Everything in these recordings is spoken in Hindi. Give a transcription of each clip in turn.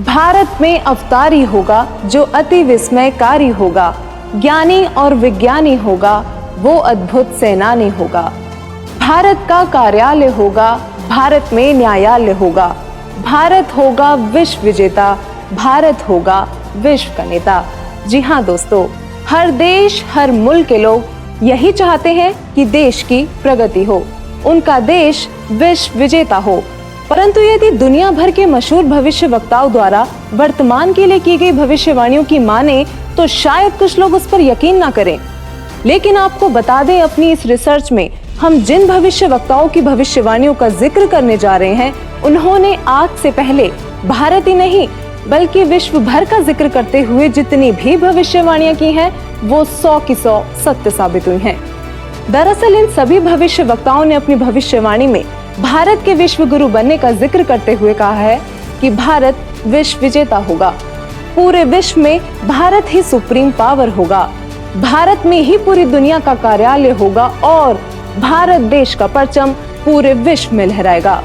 भारत में अवतारी होगा जो अति विस्मयकारी होगा, ज्ञानी और विज्ञानी होगा वो अद्भुत सेनानी होगा। भारत का कार्यालय होगा, भारत में न्यायालय होगा, भारत होगा विश्व विजेता, भारत होगा विश्व का नेता। जी हाँ दोस्तों, हर देश हर मुल्क के लोग यही चाहते हैं कि देश की प्रगति हो, उनका देश विश्व विजेता हो। परंतु यदि दुनिया भर के मशहूर भविष्य वक्ताओं द्वारा वर्तमान के लिए की गई भविष्यवाणियों की माने तो शायद कुछ लोग उस पर यकीन ना करें। लेकिन आपको बता दें, अपनी इस रिसर्च में हम जिन भविष्य वक्ताओं की भविष्यवाणियों का जिक्र करने जा रहे हैं, उन्होंने आज से पहले भारत ही नहीं बल्कि विश्व भर का जिक्र करते हुए जितनी भी भविष्यवाणियां की हैं, वो 100 की 100 सत्य साबित हुई हैं। दरअसल इन सभी भविष्य वक्ताओं ने अपनी भविष्यवाणी में भारत के विश्व गुरु बनने का जिक्र करते हुए कहा है कि भारत विश्व विजेता होगा, पूरे विश्व में भारत ही सुप्रीम पावर होगा, भारत में ही पूरी दुनिया का कार्यालय होगा और भारत देश का परचम पूरे विश्व में लहराएगा।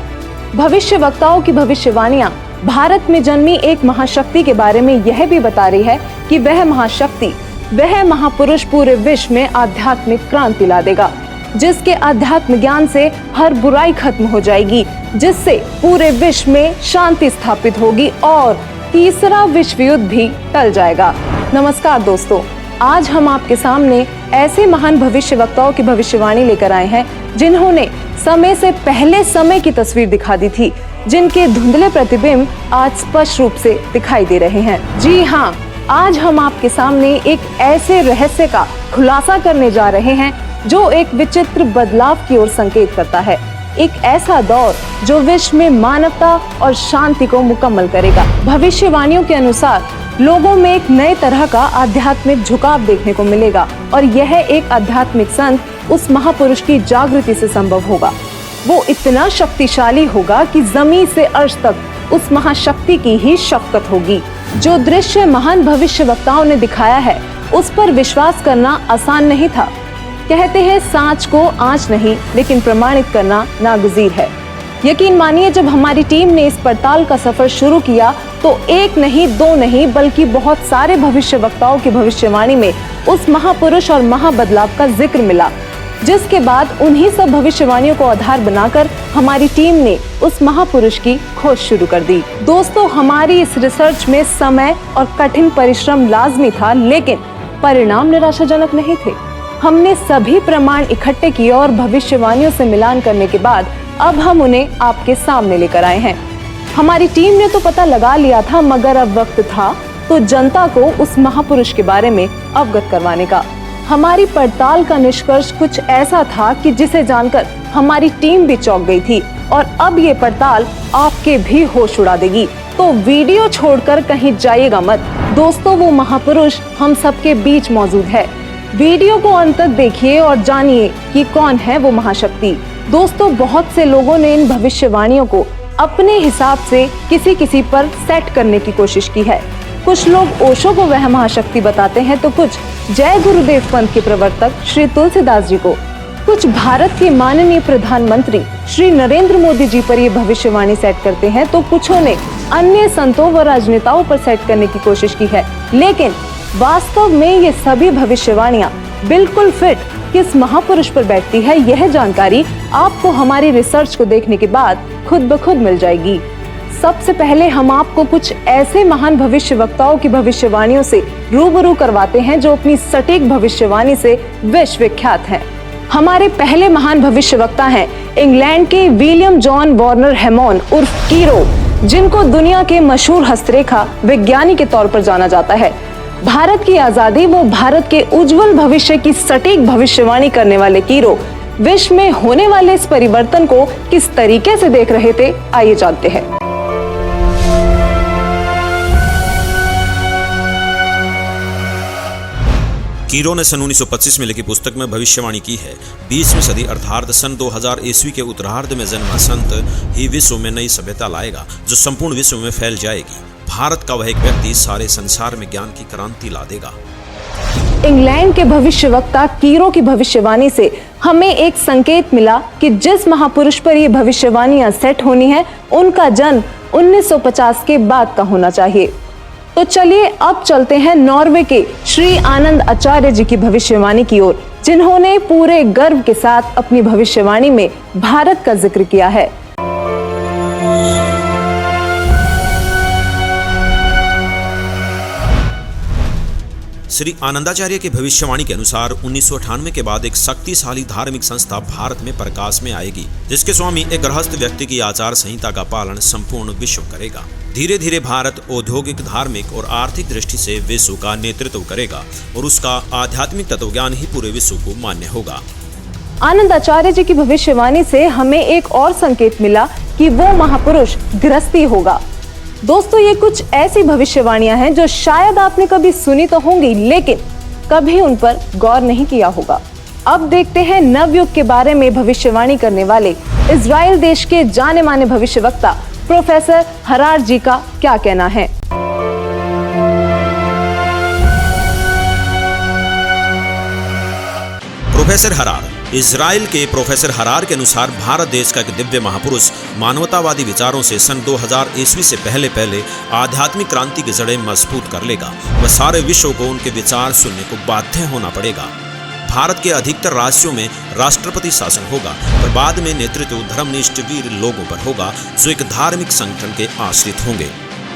भविष्य वक्ताओं की भविष्यवाणियां भारत में जन्मी एक महाशक्ति के बारे में यह भी बता रही है कि वह महाशक्ति, वह महापुरुष पूरे विश्व में आध्यात्मिक क्रांति ला देगा, जिसके अध्यात्म ज्ञान से हर बुराई खत्म हो जाएगी, जिससे पूरे विश्व में शांति स्थापित होगी और तीसरा विश्व युद्ध भी टल जाएगा। नमस्कार दोस्तों, आज हम आपके सामने ऐसे महान भविष्य वक्ताओं की भविष्यवाणी लेकर आए हैं जिन्होंने समय से पहले समय की तस्वीर दिखा दी थी, जिनके धुंधले प्रतिबिंब आज स्पष्ट रूप से दिखाई दे रहे हैं। जी हाँ, आज हम आपके सामने एक ऐसे रहस्य का खुलासा करने जा रहे हैं जो एक विचित्र बदलाव की ओर संकेत करता है, एक ऐसा दौर जो विश्व में मानवता और शांति को मुकम्मल करेगा। भविष्यवाणियों के अनुसार लोगों में एक नए तरह का आध्यात्मिक झुकाव देखने को मिलेगा और यह एक आध्यात्मिक संत उस महापुरुष की जागृति से संभव होगा। वो इतना शक्तिशाली होगा कि जमीन से अर्श तक उस महाशक्ति की ही शफ़क़त होगी। जो दृश्य महान भविष्य वक्ताओं ने दिखाया है उस पर विश्वास करना आसान नहीं था। कहते हैं सांच को आंच नहीं लेकिन प्रमाणित करना नागुज़ीर है। यकीन मानिए, जब हमारी टीम ने इस पड़ताल का सफर शुरू किया तो एक नहीं दो नहीं बल्कि बहुत सारे भविष्य वक्ताओं की भविष्यवाणी में उस महापुरुष और महाबदलाव का जिक्र मिला, जिसके बाद उन्हीं सब भविष्यवाणियों को आधार बनाकर हमारी टीम ने उस महापुरुष की खोज शुरू कर दी। दोस्तों, हमारी इस रिसर्च में समय और कठिन परिश्रम लाजमी था, लेकिन परिणाम निराशाजनक नहीं थे। हमने सभी प्रमाण इकट्ठे किए और भविष्यवाणियों से मिलान करने के बाद अब हम उन्हें आपके सामने लेकर आए हैं। हमारी टीम ने तो पता लगा लिया था, मगर अब वक्त था तो जनता को उस महापुरुष के बारे में अवगत करवाने का। हमारी पड़ताल का निष्कर्ष कुछ ऐसा था कि जिसे जानकर हमारी टीम भी चौंक गई थी और अब ये पड़ताल आपके भी होश उड़ा देगी। तो वीडियो छोड़कर कहीं जाइएगा मत दोस्तों, वो महापुरुष हम सबके बीच मौजूद है। वीडियो को अंत तक देखिए और जानिए कि कौन है वो महाशक्ति। दोस्तों, बहुत से लोगों ने इन भविष्यवाणियों को अपने हिसाब से किसी पर सेट करने की कोशिश की है। कुछ लोग ओशो को वह महाशक्ति बताते हैं तो कुछ जय गुरुदेव पंथ के प्रवर्तक श्री तुलसीदास जी को, कुछ भारत के माननीय प्रधानमंत्री श्री नरेंद्र मोदी जी पर ये भविष्यवाणी सेट करते हैं तो कुछों ने अन्य संतों व राजनेताओं पर सेट करने की कोशिश की है। लेकिन वास्तव में ये सभी भविष्यवाणियां बिल्कुल फिट किस महापुरुष पर बैठती है, यह जानकारी आपको हमारी रिसर्च को देखने के बाद खुद ब खुद मिल जाएगी। सबसे पहले हम आपको कुछ ऐसे महान भविष्य वक्ताओं की भविष्यवाणियों से रूबरू करवाते हैं जो अपनी सटीक भविष्यवाणी से विश्व विख्यात हैं। हमारे पहले महान भविष्य वक्ता हैं इंग्लैंड के विलियम जॉन वार्नर हैमॉन्ड उर्फ कीरो, जिनको दुनिया के मशहूर हस्तरेखा विज्ञानी के तौर पर जाना जाता है। भारत की आजादी व भारत के उज्जवल भविष्य की सटीक भविष्यवाणी करने वाले कीरो विश्व में होने वाले इस परिवर्तन को किस तरीके से देख रहे थे, आइए जानते हैं। कीरो ने सन 1925 में लिखी पुस्तक में भविष्यवाणी की है 20वीं सदी अर्थात सन 2000 ईस्वी के उत्तरार्ध में जन्मा संत ही विश्व में नई सभ्यता लाएगा जो संपूर्ण विश्व में फैल जाएगी। भारत का वह एक व्यक्ति सारे संसार में ज्ञान की क्रांति ला देगा। इंग्लैंड के भविष्यवक्ता कीरो की भविष्यवाणी से हमें एक संकेत मिला कि जिस महापुरुष पर ये भविष्यवाणियां सेट होनी है उनका जन्म 1950 के बाद का होना चाहिए। तो चलिए अब चलते हैं नॉर्वे के श्री आनंद आचार्य जी की भविष्यवाणी की ओर, जिन्होंने पूरे गर्व के साथ अपनी भविष्यवाणी में भारत का जिक्र किया है। श्री आनंदाचार्य की भविष्यवाणी के अनुसार 1998 के बाद एक शक्तिशाली धार्मिक संस्था भारत में प्रकाश में आएगी, जिसके स्वामी एक गृहस्थ व्यक्ति की आचार संहिता का पालन संपूर्ण विश्व करेगा। धीरे धीरे भारत औद्योगिक, धार्मिक और आर्थिक दृष्टि से विश्व का नेतृत्व करेगा और उसका आध्यात्मिक तत्वज्ञान ही पूरे विश्व को मान्य होगा। आनंद आचार्य जी की भविष्यवाणी से हमें एक और संकेत मिला कि वो महापुरुष गृहस्थी होगा। दोस्तों, ये कुछ ऐसी भविष्यवाणियां हैं जो शायद आपने कभी सुनी तो होंगी, लेकिन कभी उन पर गौर नहीं किया होगा। अब देखते हैं नवयुग के बारे में भविष्यवाणी करने वाले इजराइल देश के जाने माने भविष्यवक्ता प्रोफेसर हरार जी का क्या कहना है। प्रोफेसर हरार। इजराइल के प्रोफेसर हरार के अनुसार भारत देश का एक दिव्य महापुरुष मानवतावादी विचारों से सन 2000 ईस्वी से पहले आध्यात्मिक क्रांति की जड़ें मजबूत कर लेगा। वह सारे विश्व को उनके विचार सुनने को बाध्य होना पड़ेगा। भारत के अधिकतर राज्यों में राष्ट्रपति शासन होगा, पर बाद में नेतृत्व धर्मनिष्ठ वीर लोगों पर होगा जो एक धार्मिक संगठन के आश्रित होंगे।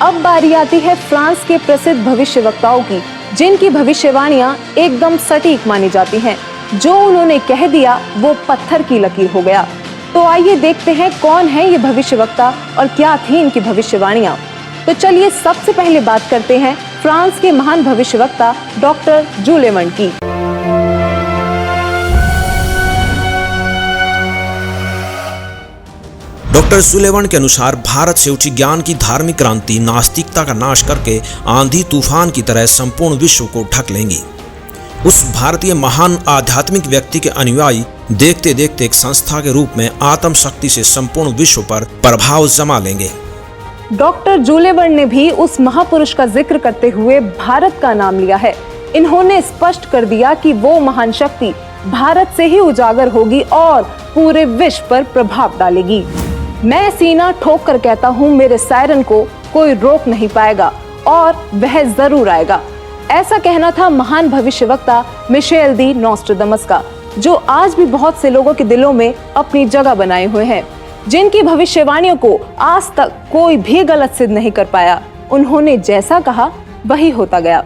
अब बारी आती है फ्रांस के प्रसिद्ध भविष्यवक्ताओं की, जिनकी भविष्यवाणियां एकदम सटीक मानी जाती हैं। जो उन्होंने कह दिया वो पत्थर की लकीर हो गया। तो आइए देखते हैं कौन है ये भविष्यवक्ता और क्या थी इनकी भविष्यवाणियां। तो चलिए सबसे पहले बात करते हैं फ्रांस के महान भविष्यवक्ता डॉक्टर जूले वर्न की। डॉक्टर जूले वर्न के अनुसार भारत से उठी ज्ञान की धार्मिक क्रांति नास्तिकता का नाश करके आंधी तूफान की तरह संपूर्ण विश्व को ढक लेंगी। उस भारतीय महान आध्यात्मिक व्यक्ति के अनुयायी देखते देखते एक संस्था के रूप में आत्म शक्ति से संपूर्ण विश्व पर प्रभाव जमा लेंगे। डॉक्टर जूले वर्न ने भी उस महापुरुष का जिक्र करते हुए भारत का नाम लिया है। इन्होंने स्पष्ट कर दिया कि वो महान शक्ति भारत से ही उजागर होगी और पूरे विश्व पर प्रभाव डालेगी। मैं सीना ठोक कर कहता हूँ, मेरे सायरन को कोई रोक नहीं पाएगा और वह जरूर आएगा। ऐसा कहना था महान भविष्यवक्ता मिशेल दी नॉस्ट्राडामस का, जो आज भी बहुत से लोगों के दिलों में अपनी जगह बनाए हुए हैं, जिनकी भविष्यवाणियों को आज तक कोई भी गलत सिद्ध नहीं कर पाया। उन्होंने जैसा कहा वही होता गया।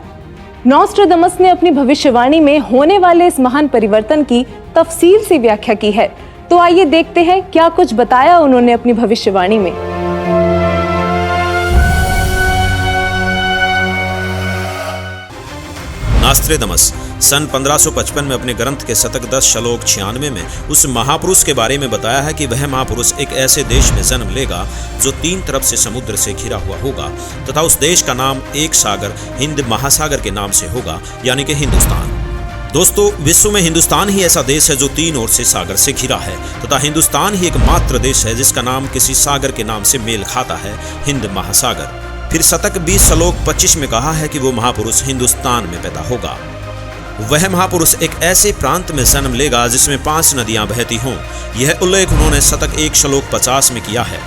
नॉस्ट्राडामस ने अपनी भविष्यवाणी में होने वाले इस महान परिवर्तन की तफसील से व्याख्या की है। तो आइए देखते हैं क्या कुछ बताया उन्होंने अपनी भविष्यवाणी में। नॉस्ट्राडामस सन 1555 में अपने ग्रंथ के शतक 10 श्लोक 96 में उस महापुरुष के बारे में बताया है कि वह महापुरुष एक ऐसे देश में जन्म लेगा जो 3 तरफ से समुद्र से घिरा हुआ होगा तथा उस देश का नाम एक सागर हिंद महासागर के नाम से होगा, यानी कि हिंदुस्तान। दोस्तों, विश्व में हिंदुस्तान ही ऐसा देश है जो 3 ओर से सागर से घिरा है तथा हिंदुस्तान ही एकमात्र देश है जिसका नाम किसी सागर के नाम से मेल खाता है, हिंद महासागर। फिर शतक 20 श्लोक 25 में कहा है कि वो महापुरुष हिंदुस्तान में पैदा होगा। वह महापुरुष एक ऐसे प्रांत में जन्म लेगा जिसमें 5 नदियां बहती हों। यह उल्लेख उन्होंने शतक 1 श्लोक 50 में किया है।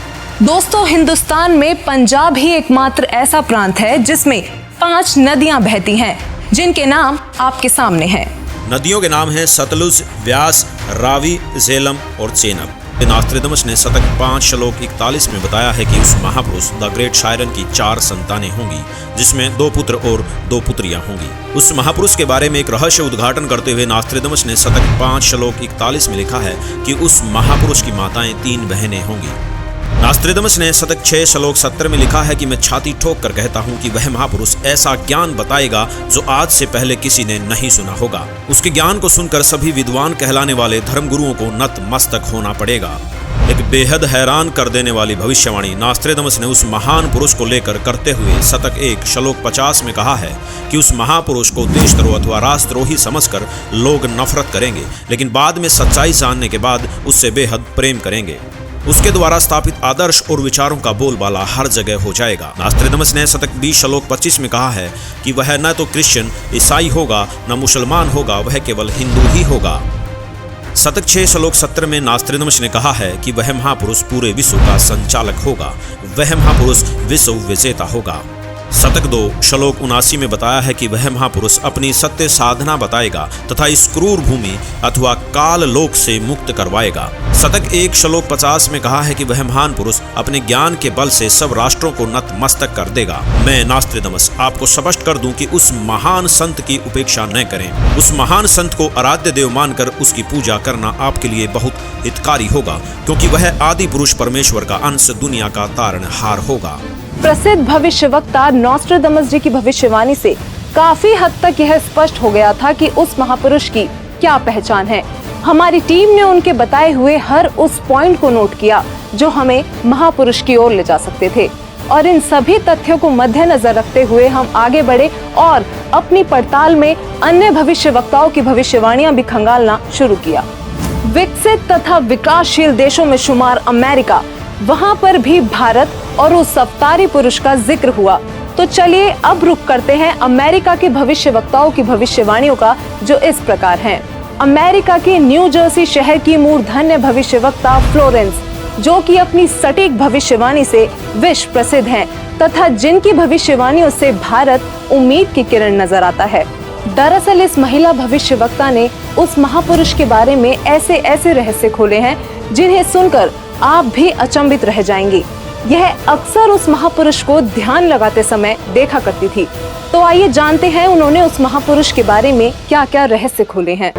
दोस्तों, हिंदुस्तान में पंजाब ही एकमात्र ऐसा प्रांत है जिसमें 5 नदियां बहती हैं, जिनके नाम आपके सामने हैं। नदियों के नाम हैं सतलुज, व्यास, रावी, झेलम और चेनाब। नॉस्ट्राडामस ने शतक 5 श्लोक 41 में बताया है कि उस महापुरुष द ग्रेट शायरन की 4 संतानें होंगी, जिसमें 2 पुत्र और 2 पुत्रियां होंगी। उस महापुरुष के बारे में एक रहस्य उद्घाटन करते हुए नॉस्ट्राडामस ने शतक 5 श्लोक 41 में लिखा है कि उस महापुरुष की माताएं 3 बहनें होंगी। नॉस्ट्राडामस ने शतक 6 श्लोक 70 में लिखा है कि मैं छाती ठोक कर कहता हूँ कि वह महापुरुष ऐसा ज्ञान बताएगा जो आज से पहले किसी ने नहीं सुना होगा। उसके ज्ञान को सुनकर सभी विद्वान कहलाने वाले धर्मगुरुओं को नतमस्तक होना पड़ेगा। एक बेहद हैरान कर देने वाली भविष्यवाणी नॉस्ट्राडामस ने उस महान पुरुष को लेकर करते हुए शतक 1 श्लोक 50 में कहा है कि उस महापुरुष को देशद्रोह अथवा राष्ट्रद्रोही समझकर लोग नफरत करेंगे, लेकिन बाद में सच्चाई जानने के बाद उससे बेहद प्रेम करेंगे। उसके द्वारा स्थापित आदर्श और विचारों का बोलबाला हर जगह हो जाएगा। नॉस्ट्राडामस ने शतक 20 श्लोक 25 में कहा है कि वह न तो क्रिश्चियन ईसाई होगा न मुसलमान होगा, वह केवल हिंदू ही होगा। शतक 6 श्लोक 17 में नास्त्रोदामस ने कहा है कि वह महापुरुष पूरे विश्व का संचालक होगा, वह महापुरुष विश्व विजेता होगा। शतक 2 श्लोक 79 में बताया है कि वह महापुरुष अपनी सत्य साधना बताएगा तथा इस क्रूर भूमि अथवा काल लोक से मुक्त करवाएगा। शतक 1 श्लोक 50 में कहा है कि वह महान पुरुष अपने ज्ञान के बल से सब राष्ट्रों को नतमस्तक कर देगा। मैं नास्त्रोदामस आपको स्पष्ट कर दूं कि उस महान संत की उपेक्षा न करें। उस महान संत को आराध्य देव मानकर उसकी पूजा करना आपके लिए बहुत हितकारी होगा, क्योंकि वह आदि पुरुष परमेश्वर का अंश, दुनिया का तारणहार होगा। प्रसिद्ध भविष्यवक्ता नॉस्ट्राडामस जी की भविष्यवाणी से काफी हद तक यह स्पष्ट हो गया था कि उस महापुरुष की क्या पहचान है। हमारी टीम ने उनके बताए हुए हर उस पॉइंट को नोट किया जो हमें महापुरुष की ओर ले जा सकते थे, और इन सभी तथ्यों को मद्देनजर रखते हुए हम आगे बढ़े और अपनी पड़ताल में अन्य भविष्यवक्ताओं की भविष्यवाणियां भी खंगालना शुरू किया। विकसित तथा विकासशील देशों में शुमार अमेरिका, वहां पर भी भारत और उस अवतारी पुरुष का जिक्र हुआ। तो चलिए अब रुक करते हैं अमेरिका के भविष्यवक्ताओं की भविष्यवाणियों का, जो इस प्रकार हैं। अमेरिका के न्यू जर्सी शहर की मूर्धन्य भविष्यवक्ता फ्लोरेंस, जो कि अपनी सटीक भविष्यवाणी से विश्व प्रसिद्ध हैं तथा जिनकी भविष्यवाणियों से भारत उम्मीद की किरण नजर आता है। दरअसल इस महिला भविष्यवक्ता ने उस महापुरुष के बारे में ऐसे ऐसे रहस्य खोले हैं जिन्हें सुनकर आप भी अचंभित रह जाएंगे। यह अक्सर उस महापुरुष को ध्यान लगाते समय देखा करती थी। तो आइए जानते हैं उन्होंने उस महापुरुष के बारे में क्या क्या रहस्य खोले हैं।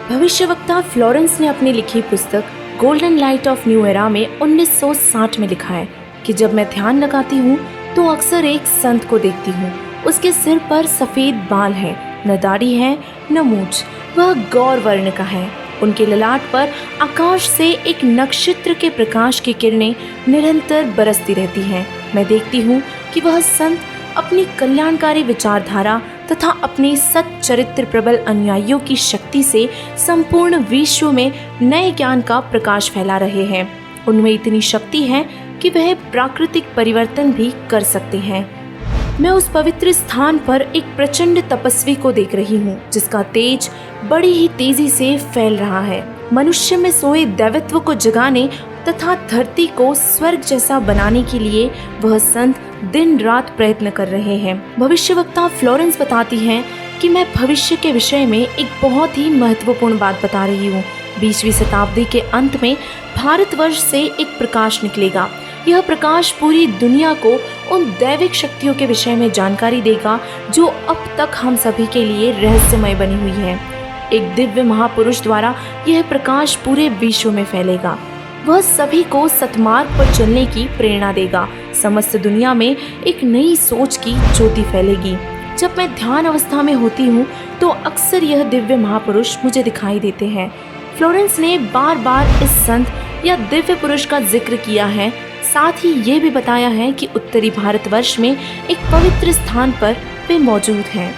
भविष्यवक्ता फ्लोरेंस ने अपनी लिखी पुस्तक golden light of new era में 1960 में लिखा है कि जब मैं ध्यान लगाती हूँ तो अक्सर एक संत को देखती हूँ। उसके सिर पर सफेद बाल हैं, न दाढ़ी है न मूंछ, वह गौर वर्ण का है। उनके ललाट पर आकाश से एक नक्षत्र के प्रकाश की किरणें निरंतर बरसती रहती हैं। मैं देखती हूँ कि वह संत अपनी कल्याणकारी विचारधारा तथा अपने सच्चरित्र प्रबल अनुयायियों की शक्ति से संपूर्ण विश्व में नए ज्ञान का प्रकाश फैला रहे हैं। उनमें इतनी शक्ति है कि वह प्राकृतिक परिवर्तन भी कर सकते हैं। मैं उस पवित्र स्थान पर एक प्रचंड तपस्वी को देख रही हूँ, जिसका तेज बड़ी ही तेजी से फैल रहा है। मनुष्य में सोए दैवत्व को जगाने तथा धरती को स्वर्ग जैसा बनाने के लिए वह संत दिन रात प्रयत्न कर रहे हैं। भविष्यवक्ता फ्लोरेंस बताती हैं कि मैं भविष्य के विषय में एक बहुत ही महत्वपूर्ण बात बता रही हूँ। 20वीं शताब्दी के अंत में भारतवर्ष से एक प्रकाश निकलेगा। यह प्रकाश पूरी दुनिया को उन दैविक शक्तियों के विषय में जानकारी देगा जो अब तक हम सभी के लिए रहस्यमय बनी हुई है। एक दिव्य महापुरुष द्वारा यह प्रकाश पूरे विश्व में फैलेगा। वह सभी को सतमार्ग पर चलने की प्रेरणा देगा। समस्त दुनिया में एक नई सोच की ज्योति फैलेगी। जब मैं ध्यान अवस्था में होती हूँ तो अक्सर यह दिव्य महापुरुष मुझे दिखाई देते हैं। फ्लोरेंस ने बार बार इस संत या दिव्य पुरुष का जिक्र किया है। साथ ही ये भी बताया है कि उत्तरी भारतवर्ष में एक पवित्र स्थान पर वे मौजूद हैं।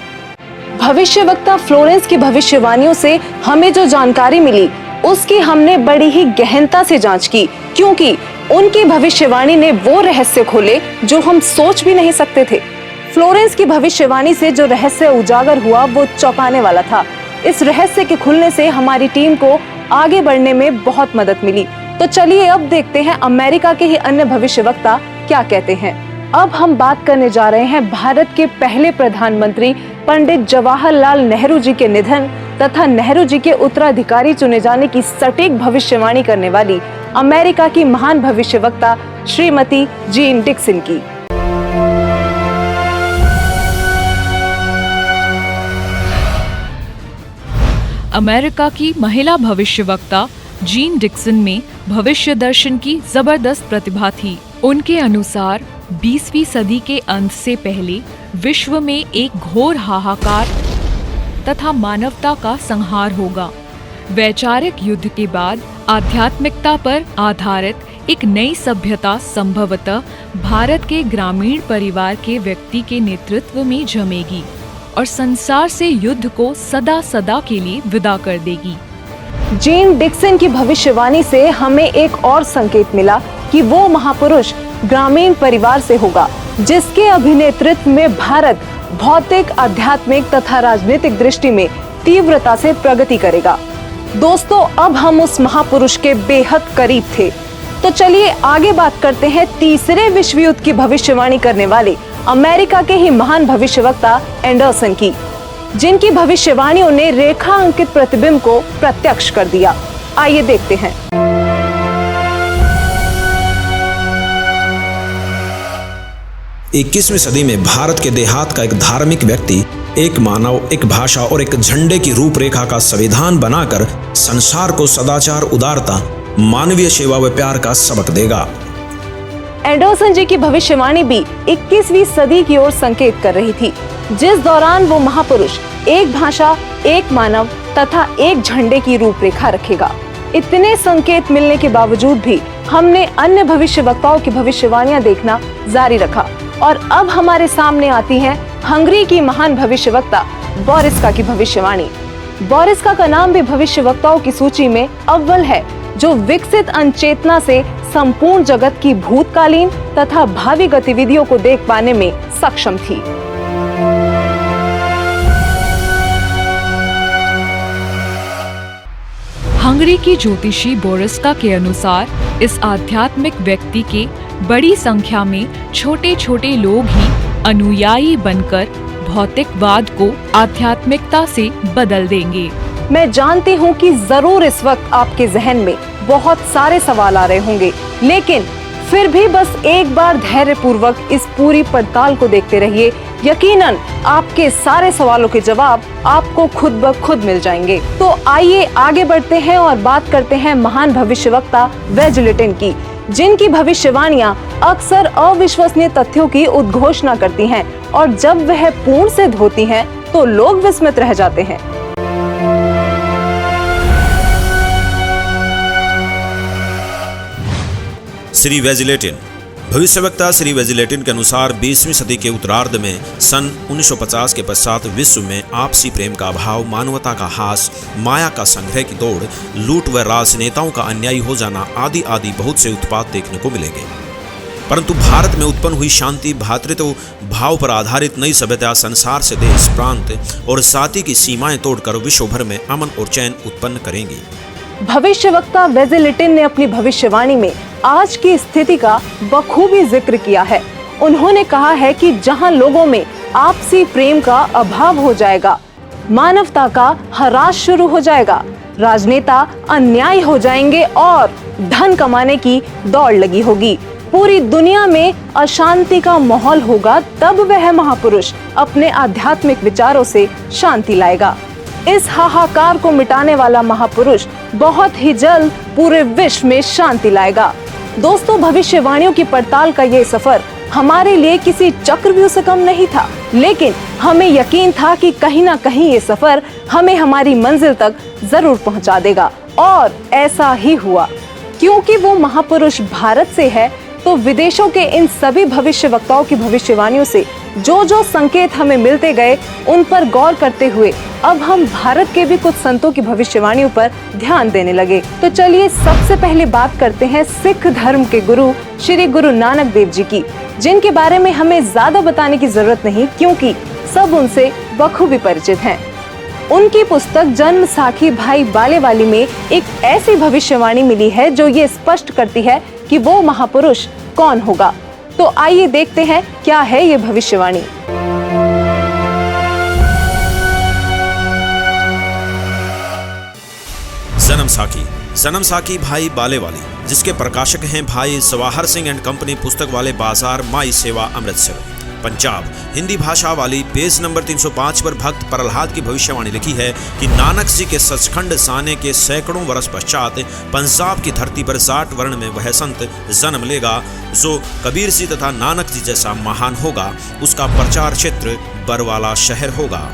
भविष्यवक्ता फ्लोरेंस की भविष्यवाणियों से हमें जो जानकारी मिली उसकी हमने बड़ी ही गहनता से जांच की, क्योंकि उनकी भविष्यवाणी ने वो रहस्य खोले जो हम सोच भी नहीं सकते थे। फ्लोरेंस की भविष्यवाणी से जो रहस्य उजागर हुआ वो चौंकाने वाला था। इस रहस्य के खुलने से हमारी टीम को आगे बढ़ने में बहुत मदद मिली। तो चलिए अब देखते हैं अमेरिका के ही अन्य भविष्यवक्ता क्या कहते हैं। अब हम बात करने जा रहे हैं भारत के पहले प्रधानमंत्री पंडित जवाहरलाल नेहरू जी के निधन तथा नेहरू जी के उत्तराधिकारी चुने जाने की सटीक भविष्यवाणी करने वाली अमेरिका की महान भविष्यवक्ता श्रीमती जीन डिक्सन की। अमेरिका की महिला भविष्यवक्ता जीन डिक्सन में भविष्य दर्शन की जबरदस्त प्रतिभा थी। उनके अनुसार 20वीं सदी के अंत से पहले विश्व में एक घोर हाहाकार तथा मानवता का संहार होगा। वैचारिक युद्ध के बाद आध्यात्मिकता पर आधारित एक नई सभ्यता संभवतः भारत के ग्रामीण परिवार के व्यक्ति के नेतृत्व में जमेगी और संसार से युद्ध को सदा सदा के लिए विदा कर देगी। जीन डिक्सन की भविष्यवाणी से हमें एक और संकेत मिला कि वो महापुरुष ग्रामीण परिवार से होगा जिसके अभिनेतृत्व में भारत भौतिक, आध्यात्मिक तथा राजनीतिक दृष्टि में तीव्रता से प्रगति करेगा। दोस्तों, अब हम उस महापुरुष के बेहद करीब थे। तो चलिए आगे बात करते हैं तीसरे विश्व युद्ध की भविष्यवाणी करने वाले अमेरिका के ही महान भविष्यवक्ता एंडरसन की, जिनकी भविष्यवाणियों ने रेखा अंकित प्रतिबिंब को प्रत्यक्ष कर दिया। आइए देखते हैं। 21वीं सदी में भारत के देहात का एक धार्मिक व्यक्ति एक मानव, एक भाषा और एक झंडे की रूपरेखा का संविधान बनाकर संसार को सदाचार, उदारता, मानवीय सेवा व प्यार का सबक देगा। एंडरसन जी की भविष्यवाणी भी 21वीं सदी की ओर संकेत कर रही थी, जिस दौरान वो महापुरुष एक भाषा, एक मानव तथा एक झंडे की रूपरेखा रखेगा। इतने संकेत मिलने के बावजूद भी हमने अन्य भविष्यवक्ताओं की भविष्यवाणियां देखना जारी रखा और अब हमारे सामने आती है हंगरी की महान भविष्यवक्ता बोरिस्का की भविष्यवाणी। बोरिस्का का नाम भी भविष्यवक्ताओं की सूची में अव्वल है, जो विकसित अनचेतना से संपूर्ण जगत की भूतकालीन तथा भावी गतिविधियों को देख पाने में सक्षम थी। हंगरी की ज्योतिषी बोरिस्का के अनुसार इस आध्यात्मिक व्यक्ति के बड़ी संख्या में छोटे छोटे लोग ही अनुयायी बनकर भौतिकवाद को आध्यात्मिकता से बदल देंगे। मैं जानती हूँ कि जरूर इस वक्त आपके जहन में बहुत सारे सवाल आ रहे होंगे, लेकिन फिर भी बस एक बार धैर्यपूर्वक इस पूरी पड़ताल को देखते रहिए। यकीनन आपके सारे सवालों के जवाब आपको खुद ब खुद मिल जाएंगे। तो आइए आगे बढ़ते हैं और बात करते हैं महान भविष्यवक्ता वेजलेटिन की, जिनकी भविष्यवाणियां अक्सर अविश्वसनीय तथ्यों की उद्घोषणा करती हैं और जब वह पूर्ण सिद्ध होती हैं तो लोग विस्मित रह जाते हैं। श्री वेजलेटिन। भविष्यवक्ता श्री वेजलेटिन के अनुसार 20वीं सदी के उत्तरार्ध में सन 1950 के पश्चात विश्व में आपसी प्रेम का अभाव, मानवता का हास, माया का संग्रह की दौड़, लूट व राजनेताओं का अन्यायी हो जाना आदि आदि बहुत से उत्पात देखने को मिलेंगे। परंतु भारत में उत्पन्न हुई शांति, भ्रातृत्व भाव पर आधारित नई सभ्यता संसार से देश, प्रांत और जाति की सीमाएं तोड़कर विश्व भर में अमन और चैन उत्पन्न करेंगी। भविष्यवक्ता वेजलेटिन ने अपनी भविष्यवाणी में आज की स्थिति का बखूबी जिक्र किया है। उन्होंने कहा है कि जहां लोगों में आपसी प्रेम का अभाव हो जाएगा, मानवता का ह्रास शुरू हो जाएगा, राजनेता अन्यायी हो जाएंगे और धन कमाने की दौड़ लगी होगी, पूरी दुनिया में अशांति का माहौल होगा, तब वह महापुरुष अपने आध्यात्मिक विचारों से शांति लाएगा। इस हाहाकार को मिटाने वाला महापुरुष बहुत ही जल्द पूरे विश्व में शांति लाएगा। दोस्तों, भविष्यवाणियों की पड़ताल का ये सफर हमारे लिए किसी चक्रव्यूह से कम नहीं था, लेकिन हमें यकीन था कि कहीं ना कहीं ये सफर हमें हमारी मंजिल तक जरूर पहुंचा देगा और ऐसा ही हुआ। क्योंकि वो महापुरुष भारत से है, तो विदेशों के इन सभी भविष्यवक्ताओं की भविष्यवाणियों से जो जो संकेत हमें मिलते गए, उन पर गौर करते हुए अब हम भारत के भी कुछ संतों की भविष्यवाणियों पर ध्यान देने लगे। तो चलिए सबसे पहले बात करते हैं सिख धर्म के गुरु श्री गुरु नानक देव जी की, जिनके बारे में हमें ज्यादा बताने की जरूरत नहीं, क्योंकि सब उनसे बखूबी परिचित हैं। उनकी पुस्तक जन्म साखी भाई बालेवाली में एक ऐसी भविष्यवाणी मिली है जो ये स्पष्ट करती है कि वो महापुरुष कौन होगा। तो आइए देखते हैं क्या है ये भविष्यवाणी। जन्म साखी भाई बालेवाली, जिसके प्रकाशक हैं भाई जवाहर सिंह एंड कंपनी, पुस्तक वाले बाजार, माई सेवा, अमृतसर, पंजाब। हिंदी भाषा वाली। पेज नंबर 305 पर भक्त प्रहलाद की भविष्यवाणी लिखी है कि नानक जी के सचखंड जाने के सैकड़ों वर्ष पश्चात पंजाब की धरती पर जाट वर्ण में वह संत जन्म लेगा जो कबीर जी तथा नानक जी जैसा महान होगा। उसका प्रचार क्षेत्र बरवाला शहर होगा।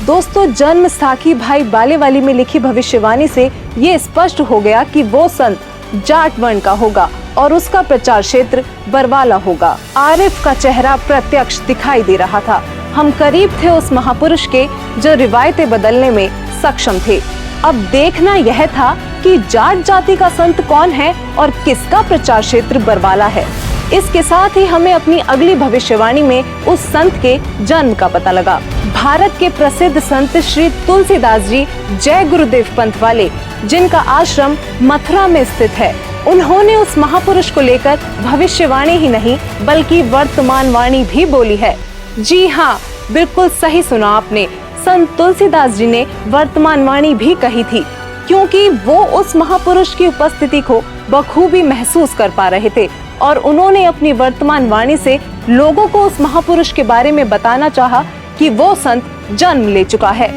दोस्तों, जन्म साखी भाई बालेवाली में लिखी भविष्यवाणी से ये स्पष्ट हो गया कि वो संत जाट वर्ण का होगा और उसका प्रचार क्षेत्र बरवाला होगा। आरिफ का चेहरा प्रत्यक्ष दिखाई दे रहा था। हम करीब थे उस महापुरुष के जो रिवायतें बदलने में सक्षम थे। अब देखना यह था कि जाट जाति का संत कौन है और किसका प्रचार क्षेत्र बरवाला है। इसके साथ ही हमें अपनी अगली भविष्यवाणी में उस संत के जन्म का पता लगा। भारत के प्रसिद्ध संत श्री तुलसीदास जी जय गुरुदेव पंथ वाले, जिनका आश्रम मथुरा में स्थित है, उन्होंने उस महापुरुष को लेकर भविष्यवाणी ही नहीं बल्कि वर्तमान वाणी भी बोली है। जी हाँ, बिल्कुल सही सुना आपने। संत तुलसीदास जी ने वर्तमान वाणी भी कही थी, क्योंकि वो उस महापुरुष की उपस्थिति को बखूबी महसूस कर पा रहे थे और उन्होंने अपनी वर्तमान वाणी से लोगों को उस महापुरुष के बारे में बताना चाहा कि वो संत जन्म ले चुका है।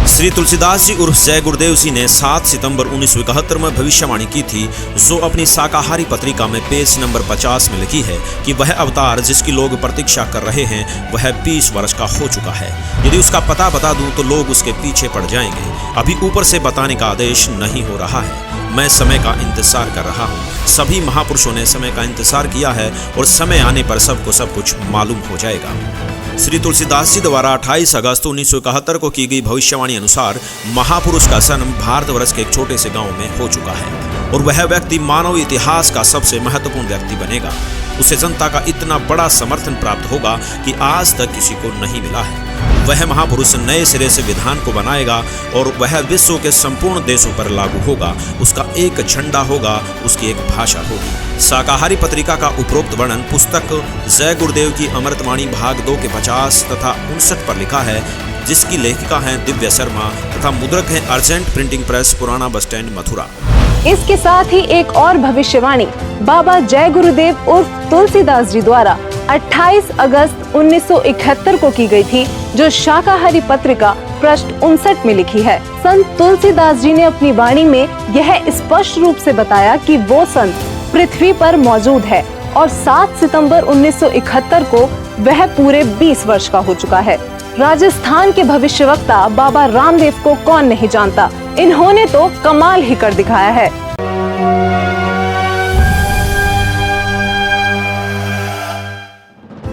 श्री तुलसीदास जी उर्फ जय गुरुदेव जी ने 7 सितंबर 1971 में भविष्यवाणी की थी, जो अपनी शाकाहारी पत्रिका में पेज नंबर 50 में लिखी है कि वह अवतार जिसकी लोग प्रतीक्षा कर रहे हैं वह 20 वर्ष का हो चुका है। यदि उसका पता बता दूं तो लोग उसके पीछे पड़ जाएंगे। अभी ऊपर से बताने का आदेश नहीं हो रहा है। मैं समय का इंतजार कर रहा हूँ। सभी महापुरुषों ने समय का इंतजार किया है और समय आने पर सबको सब कुछ मालूम हो जाएगा। श्री तुलसीदास जी द्वारा 28 अगस्त 1971 को की गई भविष्यवाणी अनुसार महापुरुष का जन्म भारतवर्ष के एक छोटे से गांव में हो चुका है और वह व्यक्ति मानव इतिहास का सबसे महत्वपूर्ण व्यक्ति बनेगा। उसे जनता का इतना बड़ा समर्थन प्राप्त होगा कि आज तक किसी को नहीं मिला है। वह महापुरुष नए सिरे से विधान को बनाएगा और वह विश्व के संपूर्ण देशों पर लागू होगा। उसका एक झंडा होगा, उसकी एक भाषा होगी। शाकाहारी पत्रिका का उपरोक्त वर्णन पुस्तक जय गुरुदेव की अमृतवाणी भाग 2 के 50 तथा 59 पर लिखा है, जिसकी लेखिका हैं दिव्या शर्मा तथा मुद्रक हैं अर्जेंट प्रिंटिंग प्रेस, पुराना बस स्टैंड, मथुरा। इसके साथ ही एक और भविष्यवाणी बाबा जय गुरुदेव उर्फ तुलसीदास जी द्वारा 28 अगस्त 1971 को की गई थी, जो शाकाहारी पत्रिका पृष्ठ 59 में लिखी है। संत तुलसीदास जी ने अपनी वाणी में यह स्पष्ट रूप से बताया कि वो संत पृथ्वी पर मौजूद है और 7 सितंबर 1971 को वह पूरे 20 वर्ष का हो चुका है। राजस्थान के भविष्यवक्ता बाबा रामदेव को कौन नहीं जानता, इन्होंने तो कमाल ही कर दिखाया है।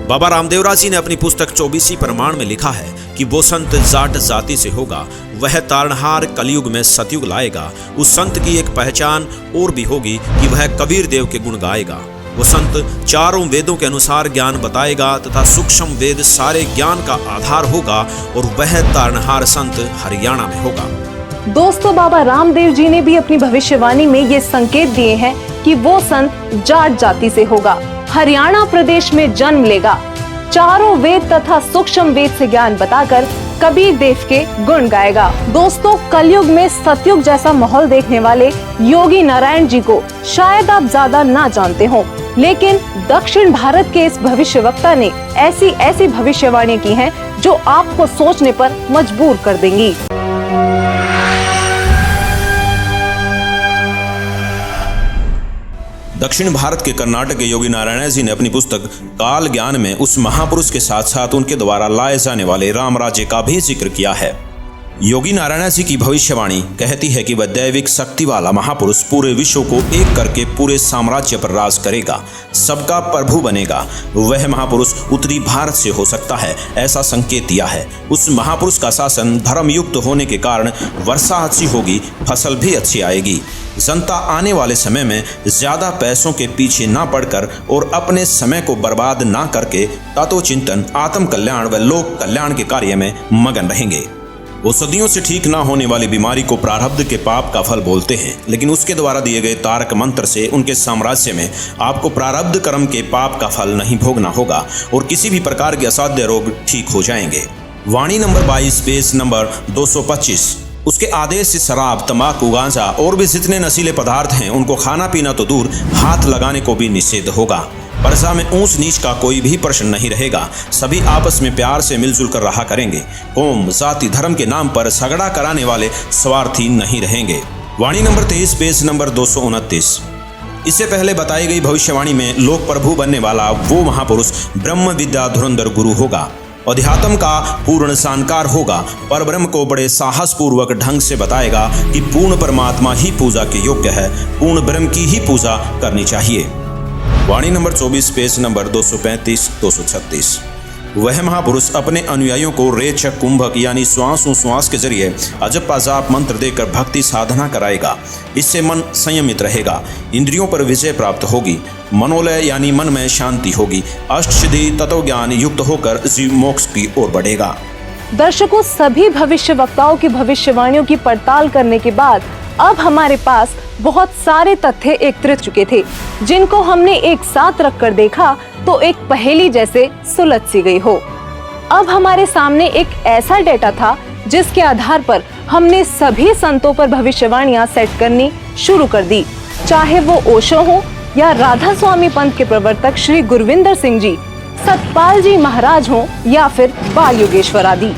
बाबा रामदेवराज जी ने अपनी पुस्तक 24 प्रमाण में लिखा है कि वो संत जाट जाति से होगा, वह तारणहार कलयुग में सतयुग लाएगा। उस संत की एक पहचान और भी होगी कि वह कबीर देव के गुण गाएगा। वो संत चारों वेदों के अनुसार ज्ञान बताएगा तथा सूक्ष्म वेद सारे ज्ञान का आधार होगा और वह तारणहार संत हरियाणा में होगा। दोस्तों, बाबा रामदेव जी ने भी अपनी भविष्यवाणी में ये संकेत दिए हैं कि वो संत जाट जाति से होगा, हरियाणा प्रदेश में जन्म लेगा, चारों वेद तथा सूक्ष्म वेद से ज्ञान बताकर कबीर देव के गुण गाएगा। दोस्तों, कलयुग में सतयुग जैसा माहौल देखने वाले योगी नारायण जी को शायद आप ज्यादा ना जानते हो, लेकिन दक्षिण भारत के इस भविष्यवक्ता ने ऐसी भविष्यवाणी की हैं जो आपको सोचने पर मजबूर कर देंगी। दक्षिण भारत के कर्नाटक के योगी नारायण जी ने अपनी पुस्तक काल ज्ञान में उस महापुरुष के साथ साथ उनके द्वारा लाए जाने वाले राम राज्य का भी जिक्र किया है। योगी नारायण जी की भविष्यवाणी कहती है कि वह दैविक शक्ति वाला महापुरुष पूरे विश्व को एक करके पूरे साम्राज्य पर राज करेगा, सबका प्रभु बनेगा। वह महापुरुष उत्तरी भारत से हो सकता है, ऐसा संकेत दिया है। उस महापुरुष का शासन धर्मयुक्त होने के कारण वर्षा अच्छी होगी, फसल भी अच्छी आएगी। जनता आने वाले समय में ज्यादा पैसों के पीछे ना पड़कर और अपने समय को बर्बाद ना करके तत्वचिंतन, आत्म कल्याण व लोक कल्याण के कार्य में मगन रहेंगे। वो सदियों से ठीक ना होने वाली बीमारी को प्रारब्ध के पाप का फल बोलते हैं, लेकिन उसके द्वारा दिए गए तारक मंत्र से उनके साम्राज्य में आपको प्रारब्ध कर्म के पाप का फल नहीं भोगना होगा और किसी भी प्रकार के असाध्य रोग ठीक हो जाएंगे। वाणी नंबर 22 पेज नंबर 225। उसके आदेश से शराब, तंबाकू, गांजा और भी जितने नशीले पदार्थ हैं उनको खाना पीना तो दूर, हाथ लगाने को भी निषेध होगा। प्रजा में ऊंच नीच का कोई भी प्रश्न नहीं रहेगा। सभी आपस में प्यार से मिलजुल कर रहा करेंगे। कौम, जाति, धर्म के नाम पर झगड़ा कराने वाले स्वार्थी नहीं रहेंगे। वाणी नंबर 23 पेज नंबर 229। इससे पहले बताई गई भविष्यवाणी में लोक प्रभु बनने वाला वो महापुरुष ब्रह्म विद्या धुरंधर गुरु होगा, अध्यात्म का पूर्ण जानकार होगा, पर ब्रह्म को बड़े साहस पूर्वक ढंग से बताएगा कि पूर्ण परमात्मा ही पूजा के योग्य है, पूर्ण ब्रह्म की ही पूजा करनी चाहिए। वाणी नंबर 24 पेज नंबर 235-236। वह महापुरुष अपने अनुयायियों को रेचक कुंभक यानी श्वास के जरिए अजब अजाब मंत्र देकर भक्ति साधना कराएगा। इससे मन संयमित रहेगा, इंद्रियों पर विजय प्राप्त होगी, मनोलय यानी मन में शांति होगी, अष्टसिद्धि तत्व ज्ञान युक्त होकर जीव मोक्ष की ओर बढ़ेगा। दर्शकों, सभी भविष्यवक्ताओं की भविष्यवाणियों की पड़ताल करने के बाद अब हमारे पास बहुत सारे तथ्य एकत्रित चुके थे, जिनको हमने एक साथ रखकर देखा तो एक पहेली जैसे सुलझ सी गई हो। अब हमारे सामने एक ऐसा डेटा था जिसके आधार पर हमने सभी संतों पर भविष्यवाणियां सेट करनी शुरू कर दी, चाहे वो ओशो हो या राधा स्वामी पंथ के प्रवर्तक श्री गुरविंदर सिंह जी, सतपाल जी महाराज हो या फिर बाल योगेश्वर आदि।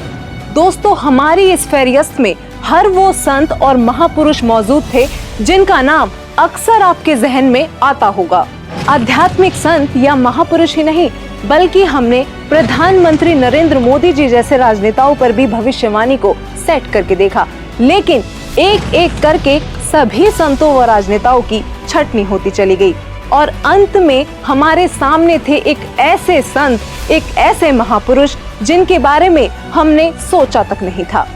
दोस्तों, हमारी इस फेरियस्त में हर वो संत और महापुरुष मौजूद थे जिनका नाम अक्सर आपके जहन में आता होगा। आध्यात्मिक संत या महापुरुष ही नहीं, बल्कि हमने प्रधानमंत्री नरेंद्र मोदी जी जैसे राजनेताओं पर भी भविष्यवाणी को सेट करके देखा, लेकिन एक एक करके सभी संतों व राजनेताओं की छटनी होती चली गई और अंत में हमारे सामने थे एक ऐसे संत, एक ऐसे महापुरुष जिनके बारे में हमने सोचा तक नहीं था।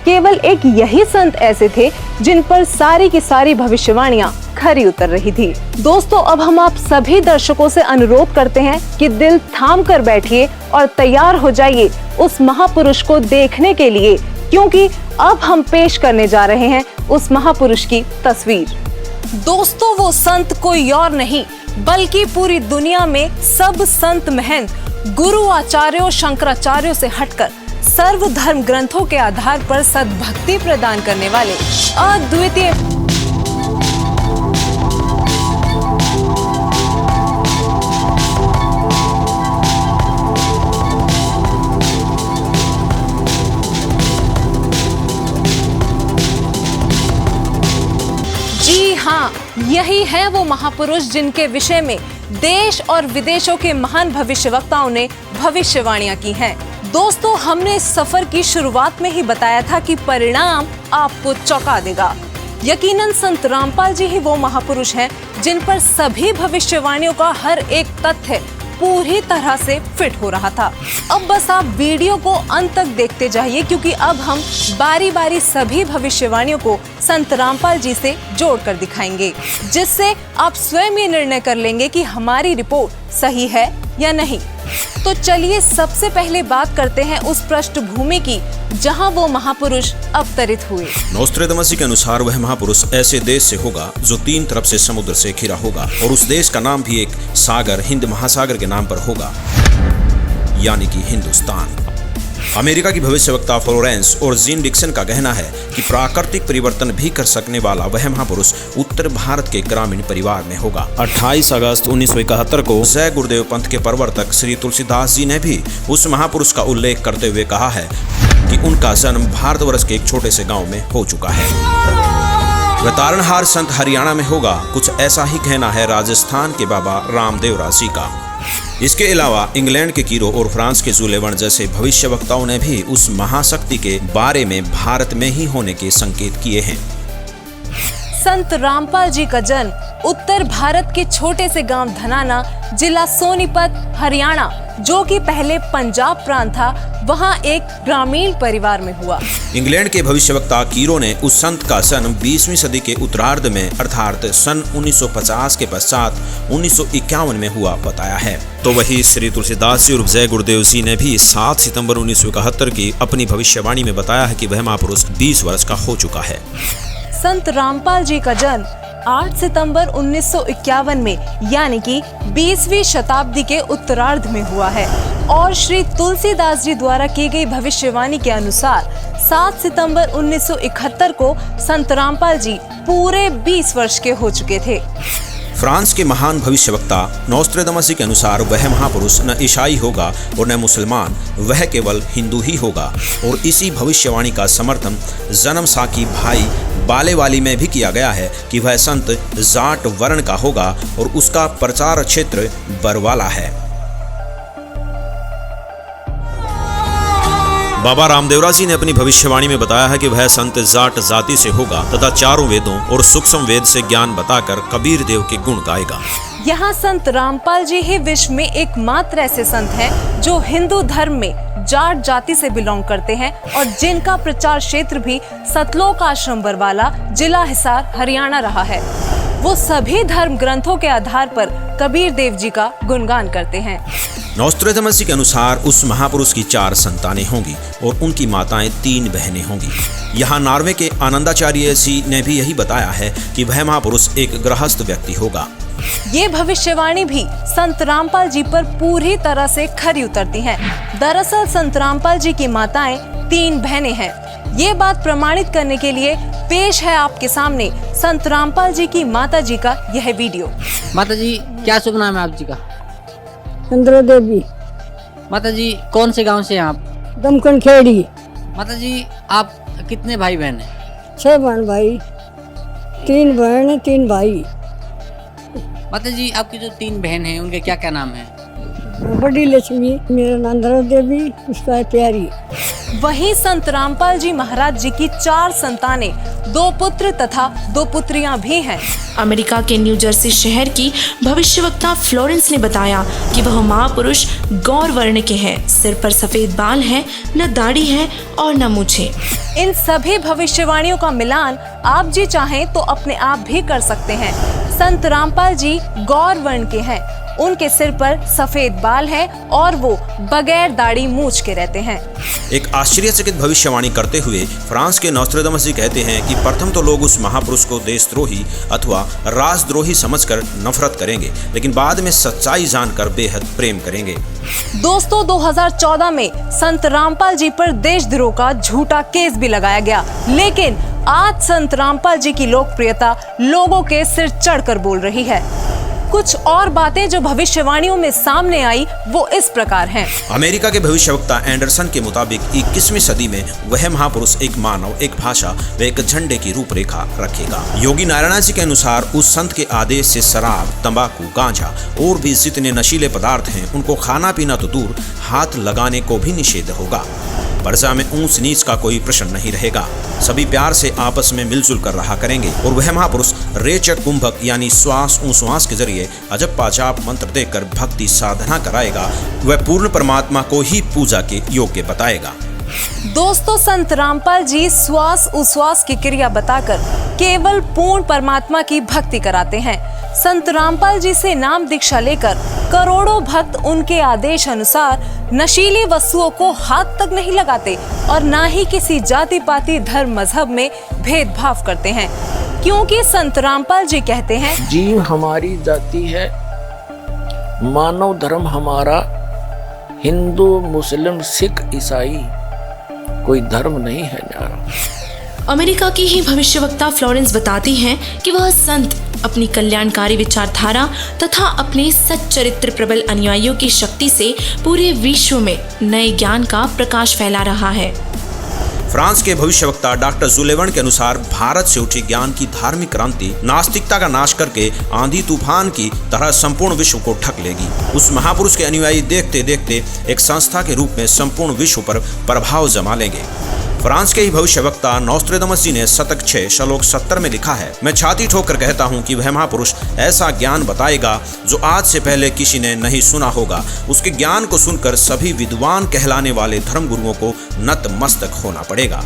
केवल एक यही संत ऐसे थे जिन पर सारी की सारी भविष्यवाणियां खरी उतर रही थी। दोस्तों, अब हम आप सभी दर्शकों से अनुरोध करते हैं कि दिल थाम कर बैठिए और तैयार हो जाइए उस महापुरुष को देखने के लिए, क्योंकि अब हम पेश करने जा रहे हैं उस महापुरुष की तस्वीर। दोस्तों, वो संत कोई और नहीं बल्कि पूरी दुनिया में सब संत महंत गुरु आचार्यों शंकराचार्यों से हटकर सर्व धर्म ग्रंथों के आधार पर सद्भक्ति प्रदान करने वाले अद्वितीय जी हाँ, यही है वो महापुरुष जिनके विषय में देश और विदेशों के महान भविष्यवक्ताओं ने भविष्यवाणियां की हैं। दोस्तों, हमने इस सफर की शुरुआत में ही बताया था कि परिणाम आपको चौंका देगा। यकीनन संत रामपाल जी ही वो महापुरुष हैं जिन पर सभी भविष्यवाणियों का हर एक तथ्य पूरी तरह से फिट हो रहा था। अब बस आप वीडियो को अंत तक देखते जाइए, क्योंकि अब हम बारी बारी सभी भविष्यवाणियों को संत रामपाल जी से जोड़कर दिखाएंगे, जिससे आप स्वयं ये निर्णय कर लेंगे कि हमारी रिपोर्ट सही है या नहीं। तो चलिए सबसे पहले बात करते हैं उस पृष्ठभूमि की जहां वो महापुरुष अवतरित हुए। नोस्ट्रेदामस के अनुसार वह महापुरुष ऐसे देश से होगा जो 3 तरफ से समुद्र से घिरा होगा और उस देश का नाम भी एक सागर हिंद महासागर के नाम पर होगा, यानी कि हिंदुस्तान। अमेरिका की भविष्यवक्ता फ्लोरेंस और जीन डिक्सन का कहना है कि प्राकृतिक परिवर्तन भी कर सकने वाला वह महापुरुष उत्तर भारत के ग्रामीण परिवार में होगा। 28 अगस्त 1971 को जय गुरुदेव पंथ के प्रवर्तक श्री तुलसीदास जी ने भी उस महापुरुष का उल्लेख करते हुए कहा है कि उनका जन्म भारतवर्ष के एक छोटे से गांव में हो चुका है। वह तारणहार संत हरियाणा में होगा। कुछ ऐसा ही कहना है राजस्थान के बाबा रामदेव राज जी का। इसके अलावा इंग्लैंड के कीरो और फ्रांस के जुलेवन जैसे भविष्यवक्ताओं ने भी उस महाशक्ति के बारे में भारत में ही होने के संकेत किए हैं। संत रामपाल जी का जन्म उत्तर भारत के छोटे से गांव धनाना, जिला सोनीपत, हरियाणा, जो कि पहले पंजाब प्रांत था, वहां एक ग्रामीण परिवार में हुआ। इंग्लैंड के भविष्यवक्ता कीरो ने उस संत का जन्म 20वीं सदी के उत्तरार्ध में अर्थात सन 1950 के पश्चात 1951 में हुआ बताया है। तो वही श्री तुलसीदास जी और जय गुरुदेव जी ने भी 7 सितंबर 1971 की अपनी भविष्यवाणी में बताया है कि वह महापुरुष 20 वर्ष का हो चुका है। संत रामपाल जी का जन्म 8 सितंबर 1951 में यानी कि 20वीं शताब्दी के उत्तरार्ध में हुआ है और श्री तुलसीदास जी द्वारा की गई भविष्यवाणी के अनुसार 7 सितंबर 1971 को संत रामपाल जी पूरे 20 वर्ष के हो चुके थे। फ्रांस के महान भविष्यवक्ता नोस्ट्रेदामस के अनुसार वह महापुरुष न ईसाई होगा और न मुसलमान, वह केवल हिंदू ही होगा। और इसी भविष्यवाणी का समर्थन जन्म साकी भाई बालेवाली में भी किया गया है कि वह संत जाट वर्ण का होगा और उसका प्रचार क्षेत्र बरवाला है। बाबा रामदेवराज जी ने अपनी भविष्यवाणी में बताया है कि वह संत जाट जाति से होगा तथा चारों वेदों और सूक्ष्म वेद से ज्ञान बताकर कबीर देव के गुण गाएगा। यहाँ संत रामपाल जी ही विश्व में एकमात्र ऐसे संत हैं जो हिंदू धर्म में जाट जाति से बिलोंग करते हैं और जिनका प्रचार क्षेत्र भी सतलोक आश्रम बरवाला, जिला हिसार, हरियाणा रहा है। वो सभी धर्म ग्रंथों के आधार पर कबीर देव जी का गुणगान करते हैं। नॉस्ट्रेडमस के अनुसार उस महापुरुष की 4 संतानें होंगी और उनकी माताएं 3 बहनें होंगी। यहाँ नॉर्वे के आनंदाचार्य जी ने भी यही बताया है कि वह महापुरुष एक गृहस्थ व्यक्ति होगा। ये भविष्यवाणी भी संत रामपाल जी पर पूरी तरह से खरी उतरती हैं। दरअसल संत रामपाल जी की माताएं 3 बहनें हैं। ये बात प्रमाणित करने के लिए पेश है आपके सामने संत रामपाल जी की माता जी का यह वीडियो। माता जी, क्या शुभ नाम है आप जी का? चंद्र देवी। माता जी, कौन से गांव से हैं आप? दमकन खेड़ी। माता जी, आप कितने भाई बहन हैं? 6 बहन भाई, 3 बहन 3 भाई। माता जी, आपकी जो 3 बहन हैं उनके क्या क्या नाम हैं? बड़ी लक्ष्मी, मेरा नाम चंद्र देवी, उसका है प्यारी। वहीं संत रामपाल जी महाराज जी की 4 संतानें, 2 पुत्र तथा 2 पुत्रियां भी हैं। अमेरिका के न्यू जर्सी शहर की भविष्यवक्ता फ्लोरेंस ने बताया कि वह महापुरुष गौर वर्ण के हैं। सिर पर सफेद बाल हैं, न दाढ़ी है और न मूछें। इन सभी भविष्यवाणियों का मिलान आप जी चाहें तो अपने आप भी कर सकते हैं। संत रामपाल जी गौर वर्ण के हैं, उनके सिर पर सफेद बाल है और वो बगैर दाढ़ी मूछ के रहते हैं। एक आश्चर्यचकित भविष्यवाणी करते हुए फ्रांस के नॉस्ट्रेडमस जी कहते हैं कि प्रथम तो लोग उस महापुरुष को देशद्रोही अथवा राष्ट्रद्रोही समझकर नफरत करेंगे, लेकिन बाद में सच्चाई जानकर बेहद प्रेम करेंगे। दोस्तों, 2014 में संत रामपाल जी पर देशद्रोह का झूठा केस भी लगाया गया, लेकिन आज संत रामपाल जी की लोकप्रियता लोगों के सिर चढ़कर बोल रही है। कुछ और बातें जो भविष्यवाणियों में सामने आई वो इस प्रकार हैं। अमेरिका के भविष्यवक्ता एंडरसन के मुताबिक 21वीं सदी में वह महापुरुष एक मानव, एक भाषा व एक झंडे की रूपरेखा रखेगा। योगी नारायण जी के अनुसार उस संत के आदेश से शराब, तंबाकू, गांजा और भी जितने नशीले पदार्थ हैं उनको खाना पीना तो दूर, हाथ लगाने को भी निषेध होगा। प्रजा में ऊंच नीच का कोई प्रश्न नहीं रहेगा। सभी प्यार से आपस में मिलजुल कर रहा करेंगे और वह महापुरुष रेचक कुंभक यानी श्वास उश्वास के जरिए अजप्पा जाप मंत्र देकर भक्ति साधना कराएगा। वह पूर्ण परमात्मा को ही पूजा के योग्य बताएगा। दोस्तों, संत रामपाल जी श्वास उश्वास की क्रिया बताकर केवल पूर्ण परमात्मा की भक्ति कराते हैं। संत रामपाल जी से नाम दीक्षा लेकर करोड़ों भक्त उनके आदेश अनुसार नशीली वस्तुओं को हाथ तक नहीं लगाते और ना ही किसी जाति पाति धर्म मजहब में भेदभाव करते हैं, क्योंकि संत रामपाल जी कहते हैं, जीव हमारी जाति है, मानव धर्म हमारा, हिंदू मुस्लिम सिख ईसाई कोई धर्म नहीं है न्यारा। अमेरिका की ही भविष्यवक्ता फ्लोरेंस बताती हैं कि वह संत अपनी कल्याणकारी विचारधारा तथा अपने सच्चरित्र प्रबल अनुयायियों की शक्ति से पूरे विश्व में नए ज्ञान का प्रकाश फैला रहा है। फ्रांस के भविष्यवक्ता डॉक्टर जुलेवन के अनुसार भारत से उठी ज्ञान की धार्मिक क्रांति नास्तिकता का नाश करके आंधी तूफान की तरह संपूर्ण विश्व को ढक लेगी। उस महापुरुष के अनुयायी देखते देखते एक संस्था के रूप में संपूर्ण विश्व पर प्रभाव जमा लेंगे। फ्रांस के ही भविष्यवक्ता नॉस्ट्रेडमस जी ने शतक 6 श्लोक 70 में लिखा है, मैं छाती ठोकर कहता हूँ कि वह महापुरुष ऐसा ज्ञान बताएगा जो आज से पहले किसी ने नहीं सुना होगा। उसके ज्ञान को सुनकर सभी विद्वान कहलाने वाले धर्मगुरुओं को नतमस्तक होना पड़ेगा।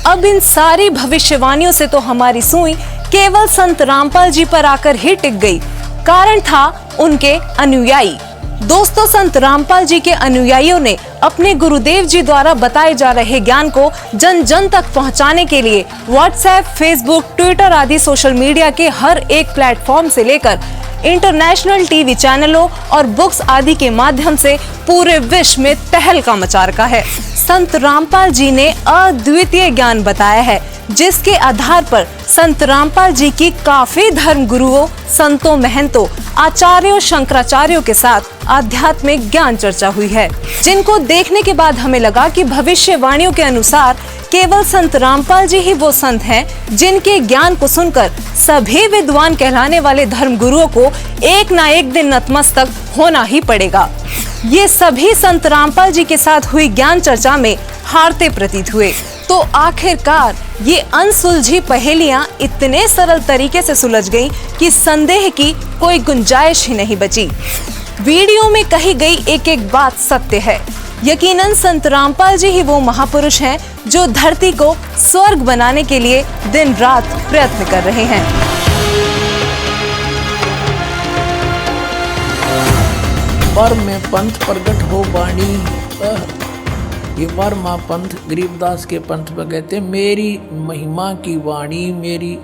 अब इन सारी भविष्यवाणियों से तो हमारी सुई केवल संत रामपाल जी पर आकर ही टिक गई। कारण था उनके अनुयायी। दोस्तों, संत रामपाल जी के अनुयायियों ने अपने गुरुदेव जी द्वारा बताए जा रहे ज्ञान को जन जन तक पहुंचाने के लिए व्हाट्सएप, फेसबुक, ट्विटर आदि सोशल मीडिया के हर एक प्लेटफॉर्म से लेकर इंटरनेशनल टीवी चैनलों और बुक्स आदि के माध्यम से पूरे विश्व में तहलका मचा रखा है। संत रामपाल जी ने अद्वितीय ज्ञान बताया है, जिसके आधार पर संत रामपाल जी की काफी धर्म गुरुओं, संतों, महंतों, आचार्यों, शंकराचार्यों के साथ आध्यात्मिक ज्ञान चर्चा हुई है, जिनको देखने के बाद हमें लगा कि भविष्यवाणियों के अनुसार केवल संत रामपाल जी ही वो संत हैं जिनके ज्ञान को सुनकर सभी विद्वान कहलाने वाले धर्म गुरुओं को एक ना एक दिन नतमस्तक होना ही पड़ेगा। ये सभी संत रामपाल जी के साथ हुई ज्ञान चर्चा में हारते प्रतीत हुए। तो आखिरकार ये अनसुलझी पहेलियां इतने सरल तरीके से सुलझ गई कि संदेह की कोई गुंजाइश ही नहीं बची। वीडियो में कही गई एक एक बात सत्य है। यकीनन संत रामपाल जी ही वो महापुरुष हैं जो धरती को स्वर्ग बनाने के लिए दिन रात प्रयत्न कर रहे हैं। पर में पंथ प्रगट हो वाणी, ये वर्मा पंथ गरीबदास के पंथ में कहते हैं, मेरी महिमा की वाणी, मेरी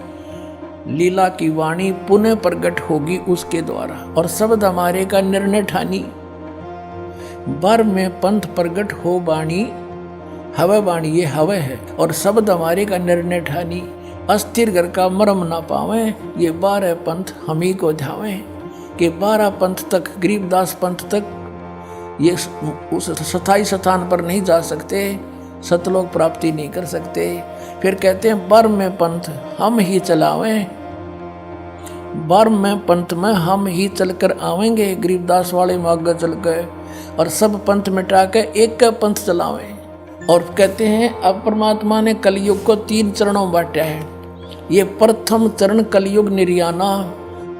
लीला की वाणी पुनः प्रगट होगी उसके द्वारा, और शब्द हमारे का निर्णय ठानी। वर में पंथ प्रगट हो वाणी, हवे वाणी ये हवे है, और शब्द हमारे का निर्णय ठानी। अस्थिर घर का मरम ना पावे, ये 12 पंथ हम ही को ध्यावे, कि 12 पंथ तक, गरीबदास पंथ तक ये उस स्थायी स्थान पर नहीं जा सकते, सतलोक प्राप्ति नहीं कर सकते। फिर कहते हैं बर में पंथ हम ही चलावें, बर में पंथ में हम ही चलकर आवेंगे, गरीबदास वाले में आगे चल गए और सब पंथ मिटा के एक का पंथ चलावें। और कहते हैं अब परमात्मा ने कलयुग को 3 चरणों बांटा है। ये प्रथम चरण कलयुग निर्याना,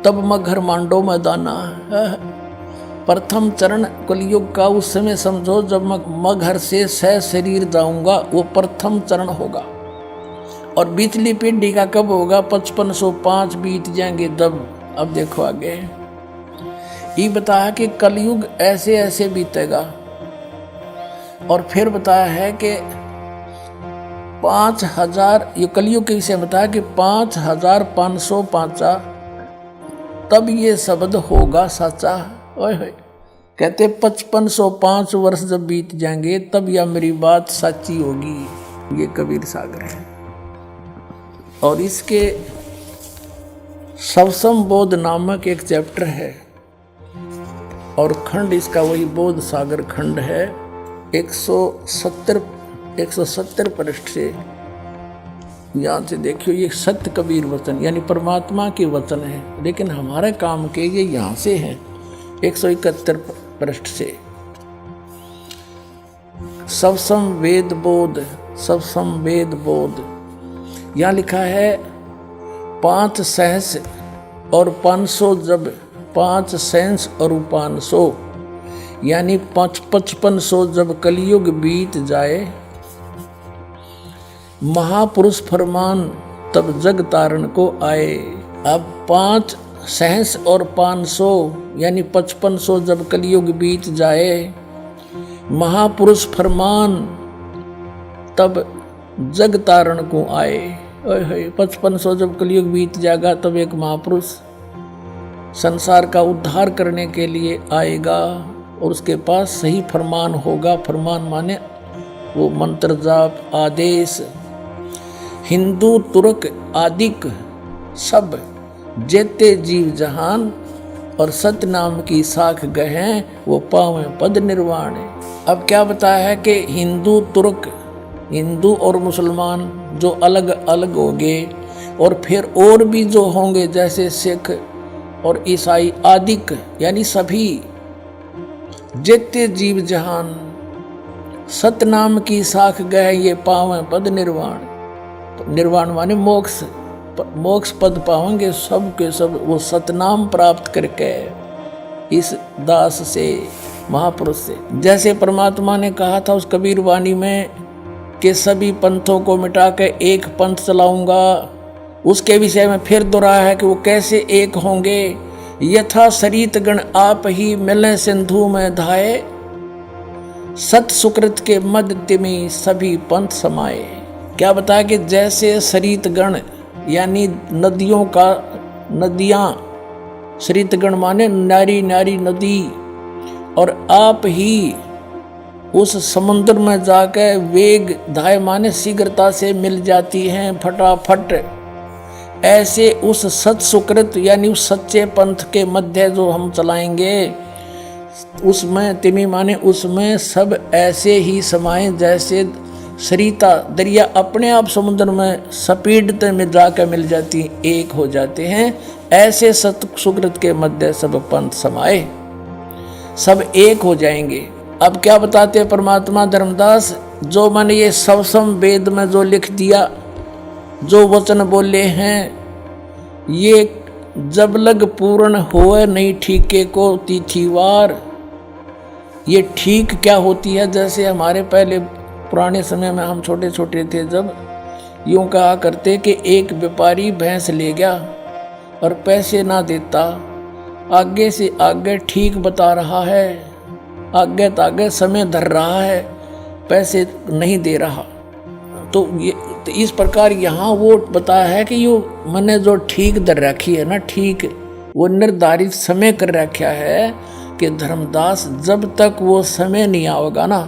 तब मैं घर मांडो में दाना। प्रथम चरण कलयुग का उस समय समझो जब मैं घर से सह शरीर जाऊंगा, वो प्रथम चरण होगा। और बीचली पीढ़ी का कब होगा? 5505 बीत जाएंगे तब। अब देखो आगे ये बताया कि कलयुग ऐसे ऐसे बीतेगा, और फिर बताया है कि 5000, ये कलयुग के विषय बताया कि 5505 तब ये शब्द होगा सच्चा। ओए कहते 5505 वर्ष जब बीत जाएंगे तब यह मेरी बात सच्ची होगी। ये कबीर सागर है। और इसके सवसम बोध नामक एक चैप्टर है, और खंड इसका वही बोध सागर खंड है। 170 पृष्ठ से यहाँ से देखियो, ये सत्य कबीर वचन यानी परमात्मा के वचन है, लेकिन हमारे काम के ये यहाँ से हैं। 171 पृष्ठ से सवसम वेद बोध, सवसम वेद बोध। यहाँ लिखा है 5 सहस और 500 जब, 5 सहस और 500 यानी 5500 जब कलयुग बीत जाए, महापुरुष फरमान तब जग तारण को आए। अब 5 सहस और 500 यानी 5500 जब कलयुग बीत जाए, महापुरुष फरमान तब जग तारण को आए। 5500 जब कलयुग बीत जाएगा तब एक महापुरुष संसार का उद्धार करने के लिए आएगा, और उसके पास सही फरमान होगा। फरमान माने वो मंत्र जाप आदेश। हिंदू तुर्क आदिक सब जेते जीव जहान, और सत्य नाम की साख गहें वो पावे पद निर्वाण। अब क्या बताया है कि हिंदू तुर्क, हिंदू और मुसलमान जो अलग अलग होंगे, और फिर और भी जो होंगे जैसे सिख और ईसाई आदिक यानी सभी जेते जीव जहान, सतनाम की साख गए ये पावे पद निर्वाण। निर्वाण माने मोक्ष, मोक्ष पद पाएंगे सब के सब वो सतनाम प्राप्त करके इस दास से, महापुरुष से। जैसे परमात्मा ने कहा था उस कबीर वाणी में कि सभी पंथों को मिटा के एक पंथ चलाऊंगा, उसके विषय में फिर दोहराया है कि वो कैसे एक होंगे। यथा सरित गण आप ही मिले सिंधु में धाये, सत सुकृत के मध्य में सभी पंथ समाये। क्या बताया कि जैसे सरित गण यानी नदियों का, नदियाँ, सरित गण माने नारी नारी नदी, और आप ही उस समुद्र में जाकर वेग धाय माने शीघ्रता से मिल जाती हैं फटाफट। ऐसे उस सत सुकृत यानी उस सच्चे पंथ के मध्य जो हम चलाएंगे, उसमें तिमी माने उसमें सब ऐसे ही समाये जैसे सरिता दरिया अपने आप समुद्र में स्पीडते में जाकर मिल जाती, एक हो जाते हैं। ऐसे सत सुकृत के मध्य सब पंथ समाये, सब एक हो जाएंगे। अब क्या बताते हैं परमात्मा धर्मदास जो मैंने ये सवसम वेद में जो लिख दिया, जो वचन बोले हैं, ये जब लग पूर्ण होए नहीं ठीके को तिथिवार। ये ठीक क्या होती है? जैसे हमारे पहले पुराने समय में हम छोटे छोटे थे, जब यूँ कहा करते कि एक व्यापारी भैंस ले गया और पैसे ना देता, आगे से आगे ठीक बता रहा है, आगे तागे समय धर रहा है, पैसे नहीं दे रहा। तो इस प्रकार यहाँ वो बताया है कि यो मैंने जो ठीक दर रखी है ना, ठीक वो निर्धारित समय कर रखा है कि धर्मदास जब तक वो समय नहीं आएगा ना,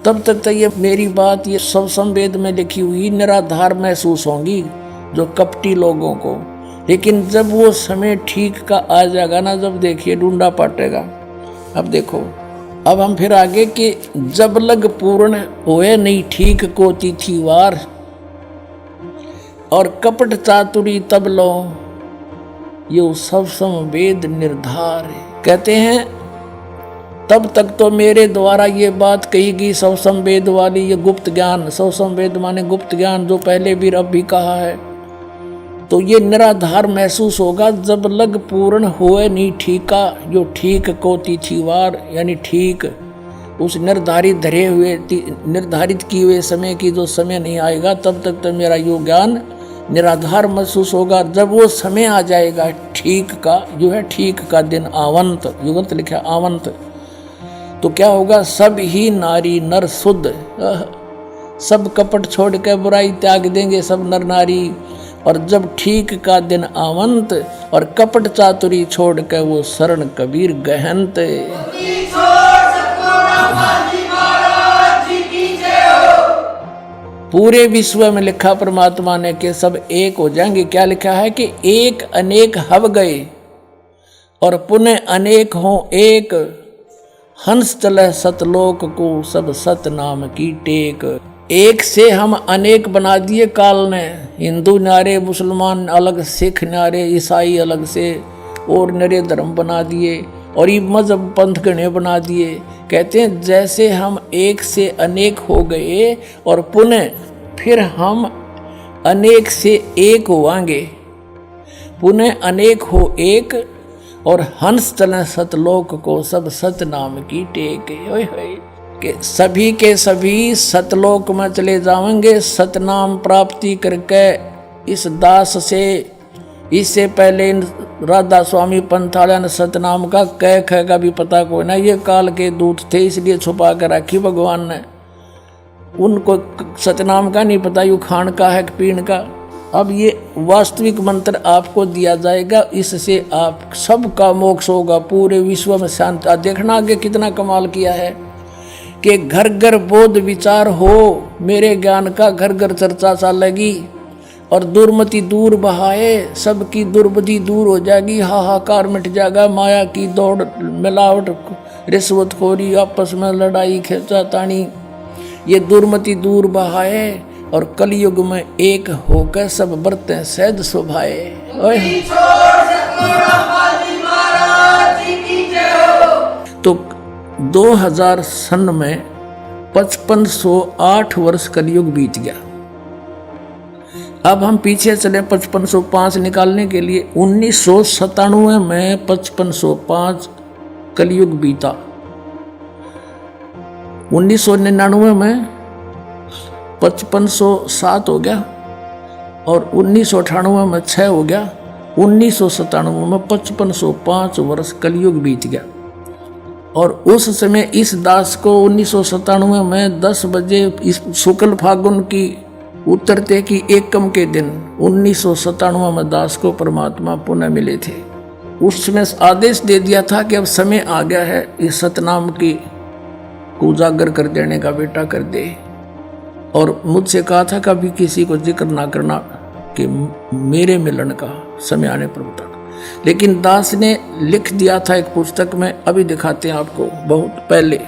तब तक तो ये मेरी बात ये सब संवेद में लिखी हुई निराधार महसूस होंगी जो कपटी लोगों को। लेकिन जब वो समय ठीक का आ जाएगा ना, जब देखिए ढूंढा पाटेगा। अब देखो, अब हम फिर आगे कि जब लग पूर्ण होए नहीं ठीक को तिथिवार, और कपट चातुरी तब लो यो सब संवेद निर्धार। कहते हैं तब तक तो मेरे द्वारा ये बात कही गई सब संवेद वाली, ये गुप्त ज्ञान, सब संवेद माने गुप्त ज्ञान, जो पहले भी अब भी कहा है। तो ये निराधार महसूस होगा जब लग पूर्ण होए नहीं ठीका, जो ठीक को तिथिवार, यानी ठीक उस निर्धारित धरे हुए निर्धारित किए हुए समय की जो समय नहीं आएगा, तब तक तो मेरा यो ज्ञान निराधार महसूस होगा। जब वो समय आ जाएगा ठीक का, जो है ठीक का दिन आवंत, युगंत लिखा आवंत, तो क्या होगा? सब ही नारी नर शुद्ध, सब कपट छोड़ के बुराई त्याग देंगे सब नर नारी। और जब ठीक का दिन आवंत और कपट चातुरी छोड़ के वो शरण कबीर गहनत। पूरे विश्व में लिखा परमात्मा ने कि सब एक हो जाएंगे। क्या लिखा है कि एक अनेक हव गए और पुनः अनेक हों एक, हंस चले सतलोक को सब सत नाम की टेक। एक से हम अनेक बना दिए काल ने, हिंदू नारे, मुसलमान अलग, सिख नारे, ईसाई अलग से, और नरे धर्म बना दिए और ये मजहब पंथ गणे बना दिए। कहते हैं जैसे हम एक से अनेक हो गए और पुनः फिर हम अनेक से एक होवांगे, पुनः अनेक हो एक, और हंस चले सतलोक को सब सत नाम की टेक। ओए होए के सभी सतलोक में चले जाएंगे सतनाम प्राप्ति करके। इस दास से, इससे पहले राधा स्वामी पंथालिया ने सतनाम का कह ख का भी पता कोई ना, ये काल के दूत थे इसलिए छुपा कर रखी भगवान ने, उनको सतनाम का नहीं पता यू खान का है पीण का। अब ये वास्तविक मंत्र आपको दिया जाएगा, इससे आप सबका मोक्ष होगा, पूरे विश्व में शांति। देखना आगे कितना कमाल किया है कि घर घर बोध विचार हो, मेरे ज्ञान का घर घर चर्चा चलेगी और दुर्मति दूर बहाए, सबकी दुर्बुद्धि दूर हो जाएगी, हाहाकार मिट जाएगा, माया की दौड़, मिलावट, रिश्वतखोरी, आपस में लड़ाई खींचातानी, ये दुर्मति दूर बहाए और कलयुग में एक होकर सब बरतें सहज शोभाए। तो 2000 सन में 5508 वर्ष कलयुग बीत गया। अब हम पीछे चले 5505 निकालने के लिए। 1997 में 5505 कलयुग बीता, 1999 में 5507 हो गया और 1998 में 6 हो गया, 1997 में 5505 वर्ष कलयुग बीत गया। और उस समय इस दास को 1997 में 10 बजे इस शुक्ल फागुन की उत्तरते की एकम के दिन 1997 में दास को परमात्मा पुनः मिले थे। उसमें आदेश दे दिया था कि अब समय आ गया है इस सतनाम की को उजागर कर देने का, बेटा कर दे। और मुझसे कहा था कभी किसी को जिक्र ना करना कि मेरे मिलन का समय आने पर बता। लेकिन दास ने लिख दिया था एक पुस्तक में, अभी दिखाते हैं आपको, बहुत पहले।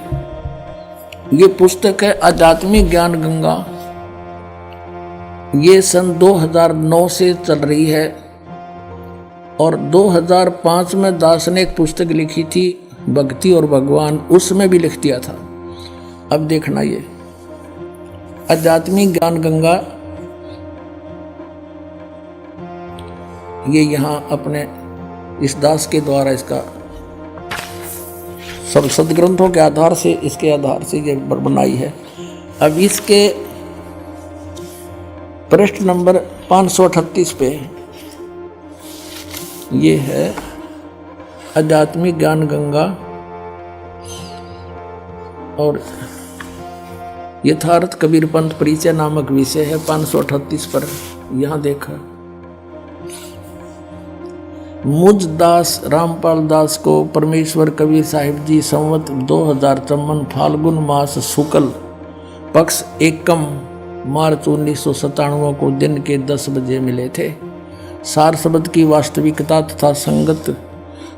ये पुस्तक है आध्यात्मिक ज्ञान गंगा, ये सन 2009 से चल रही है। और 2005 में दास ने एक पुस्तक लिखी थी भक्ति और भगवान, उसमें भी लिख दिया था। अब देखना, ये आध्यात्मिक ज्ञान गंगा ये यहाँ अपने इस दास के द्वारा इसका सब सदग्रंथों के आधार से, इसके आधार से ये बनाई है। अब इसके पृष्ठ नंबर 538 पे ये है आध्यात्मिक ज्ञान गंगा और यथार्थ कबीर पंथ परिचय नामक विषय है। 538 पर यहाँ देखा, मुझ दास रामपाल दास को परमेश्वर कबीर साहिब जी संवत 2053 फाल्गुन मास शुक्ल पक्ष एकम मार्च 1997 को दिन के 10 बजे मिले थे। सार शब्द की वास्तविकता तथा संगत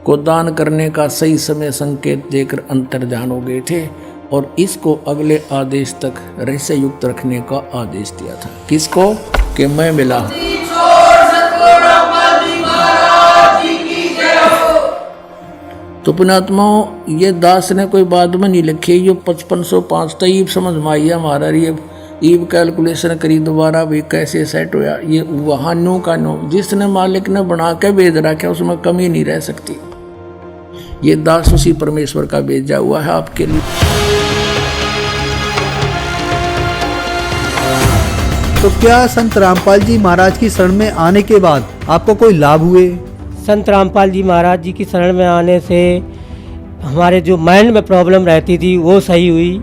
को दान करने का सही समय संकेत देकर अंतर्ध्यान हो गए थे और इसको अगले आदेश तक रहस्य युक्त रखने का आदेश दिया था। किसको? कि मैं मिला। तो पुण्यात्माओं, ये दास ने कोई बाद में नहीं लिखी, ये 5505 तो ईब समझ में आई हमारा। ये ईब कैलकुलेशन करी दोबारा भी कैसे सेट होया। ये वहाँ नो का नो जिसने मालिक ने बना के भेज रखा उसमें कमी नहीं रह सकती। ये दास उसी परमेश्वर का भेजा हुआ है आपके लिए। तो क्या संत रामपाल जी महाराज की शरण में आने के बाद आपको कोई लाभ हुए? संत रामपाल जी महाराज जी की शरण में आने से हमारे जो माइंड में प्रॉब्लम रहती थी वो सही हुई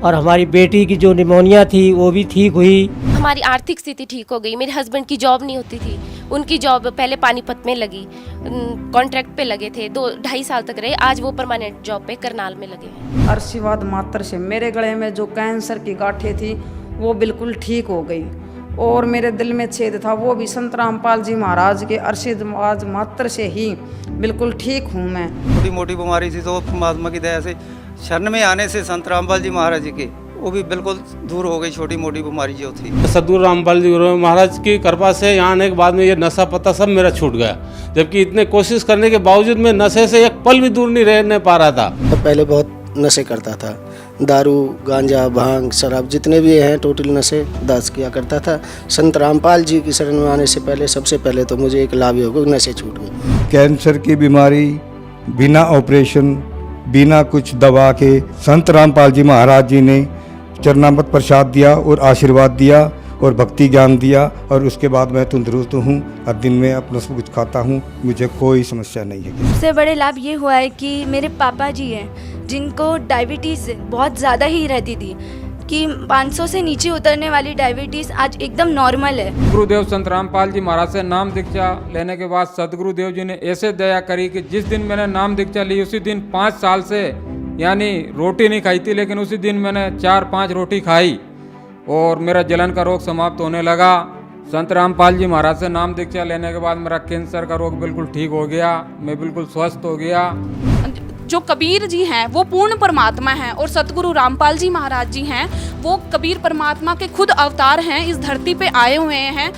और हमारी बेटी की जो निमोनिया थी वो भी ठीक हुई। हमारी आर्थिक स्थिति ठीक हो गई। मेरे हस्बैंड की जॉब नहीं होती थी, उनकी जॉब पहले पानीपत में लगी, कॉन्ट्रैक्ट पे लगे थे, 2-2.5 साल तक रहे। आज वो परमानेंट जॉब पे करनाल में लगे हैं। आशीर्वाद मात्र से मेरे गले में जो कैंसर की गांठें थी वो बिल्कुल ठीक हो गई और मेरे दिल में छेद था वो भी संत रामपाल जी महाराज के आशीर्वाद मात्र से ही बिल्कुल ठीक हूँ मैं। छोटी मोटी बीमारी थी तो परमात्मा की दया से शरण में आने से संत रामपाल जी महाराज जी के वो भी बिल्कुल दूर हो गई छोटी मोटी बीमारी जो थी। सद्गुरु रामपाल जी महाराज की कृपा से यहाँ आने के बाद में ये नशा पता सब मेरा छूट गया, जबकि इतने कोशिश करने के बावजूद मैं नशे से एक पल भी दूर नहीं रहने पा रहा था। तो पहले बहुत नशे करता था, दारू गांजा भांग शराब जितने भी हैं टोटल नशे दास किया करता था। संत रामपाल जी की शरण में आने से पहले सबसे पहले तो मुझे एक लाभ हो गया, नशे छूट गए। कैंसर की बीमारी बिना ऑपरेशन बिना कुछ दवा के संत रामपाल जी महाराज जी ने चरणामृत प्रसाद दिया और आशीर्वाद दिया और भक्ति ज्ञान दिया और उसके बाद मैं तंदुरुस्त हूँ और दिन में अपना सब कुछ खाता हूँ, मुझे कोई समस्या नहीं है। सबसे बड़े लाभ ये हुआ है कि मेरे पापा जी हैं जिनको डायबिटीज़ बहुत ज़्यादा ही रहती थी कि 500 से नीचे उतरने वाली डायबिटीज़ आज एकदम नॉर्मल है। गुरुदेव संत रामपाल जी महाराज से नाम दीक्षा लेने के बाद सदगुरुदेव जी ने ऐसे दया करी कि जिस दिन मैंने नाम दीक्षा ली उसी दिन 5 साल से यानी रोटी नहीं खाई थी, लेकिन उसी दिन मैंने 4-5 रोटी खाई और मेरा जलन का रोग समाप्त होने लगा। संत रामपाल जी महाराज से नाम दीक्षा लेने के बाद मेरा कैंसर का रोग बिल्कुल ठीक हो गया, मैं बिल्कुल स्वस्थ हो गया। जो कबीर जी हैं वो पूर्ण परमात्मा हैं और सतगुरु रामपाल जी महाराज जी हैं वो कबीर परमात्मा के खुद अवतार हैं, इस धरती पे आए हुए हैं।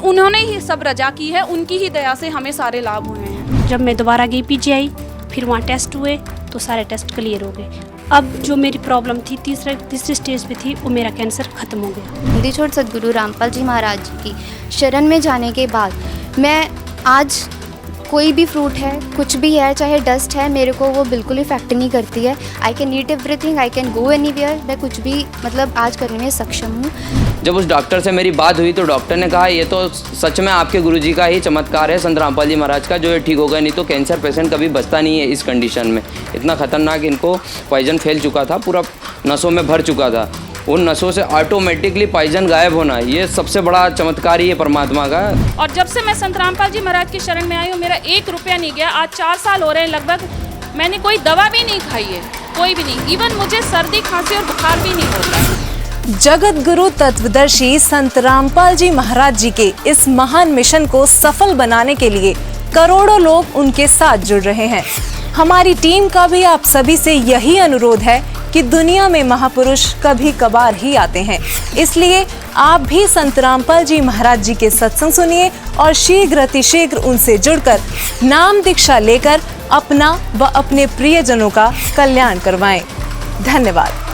उन्होंने ही सब रजा की है, उनकी ही दया से हमें सारे लाभ हुए हैं। जब मैं दोबारा गई पीजीआई, फिर वहाँ टेस्ट हुए तो सारे टेस्ट क्लियर हो गए। अब जो मेरी प्रॉब्लम थी तीसरी स्टेज पे थी, वो मेरा कैंसर खत्म हो गया। हिंदी छोड़ सतगुरु रामपाल जी महाराज जी की शरण में जाने के बाद मैं आज कोई भी फ्रूट है, कुछ भी है, चाहे डस्ट है, मेरे को वो बिल्कुल इफेक्ट नहीं करती है। I can eat everything, I can go anywhere, मैं कुछ भी मतलब आज करने में सक्षम हूँ। जब उस डॉक्टर से मेरी बात हुई तो डॉक्टर ने कहा ये तो सच में आपके गुरुजी का ही चमत्कार है संत रामपाल जी महाराज का, जो ये ठीक हो गया, नहीं तो कैंसर पेशेंट कभी बचता नहीं है इस कंडीशन में। इतना खतरनाक इनको पॉइजन फैल चुका था, पूरा नसों में भर चुका था। उन नसों से ऑटोमेटिकली पॉइजन गायब होना, ये सबसे बड़ा चमत्कार ही है परमात्मा का। और जब से मैं संत रामपाल जी महाराज की शरण में आई हूँ, मेरा 1 रुपया नहीं गया। आज 4 साल हो रहे हैं लगभग, मैंने कोई दवा भी नहीं खाई है, कोई भी नहीं। इवन मुझे सर्दी खांसी और बुखार भी नहीं होता। जगत गुरु तत्वदर्शी संत रामपाल जी महाराज जी के इस महान मिशन को सफल बनाने के लिए करोड़ों लोग उनके साथ जुड़ रहे हैं। हमारी टीम का भी आप सभी से यही अनुरोध है कि दुनिया में महापुरुष कभी कभार ही आते हैं, इसलिए आप भी संत रामपाल जी महाराज जी के सत्संग सुनिए और शीघ्र अतिशीघ्र उनसे जुड़कर नाम दीक्षा लेकर अपना व अपने प्रियजनों का कल्याण करवाएं। धन्यवाद।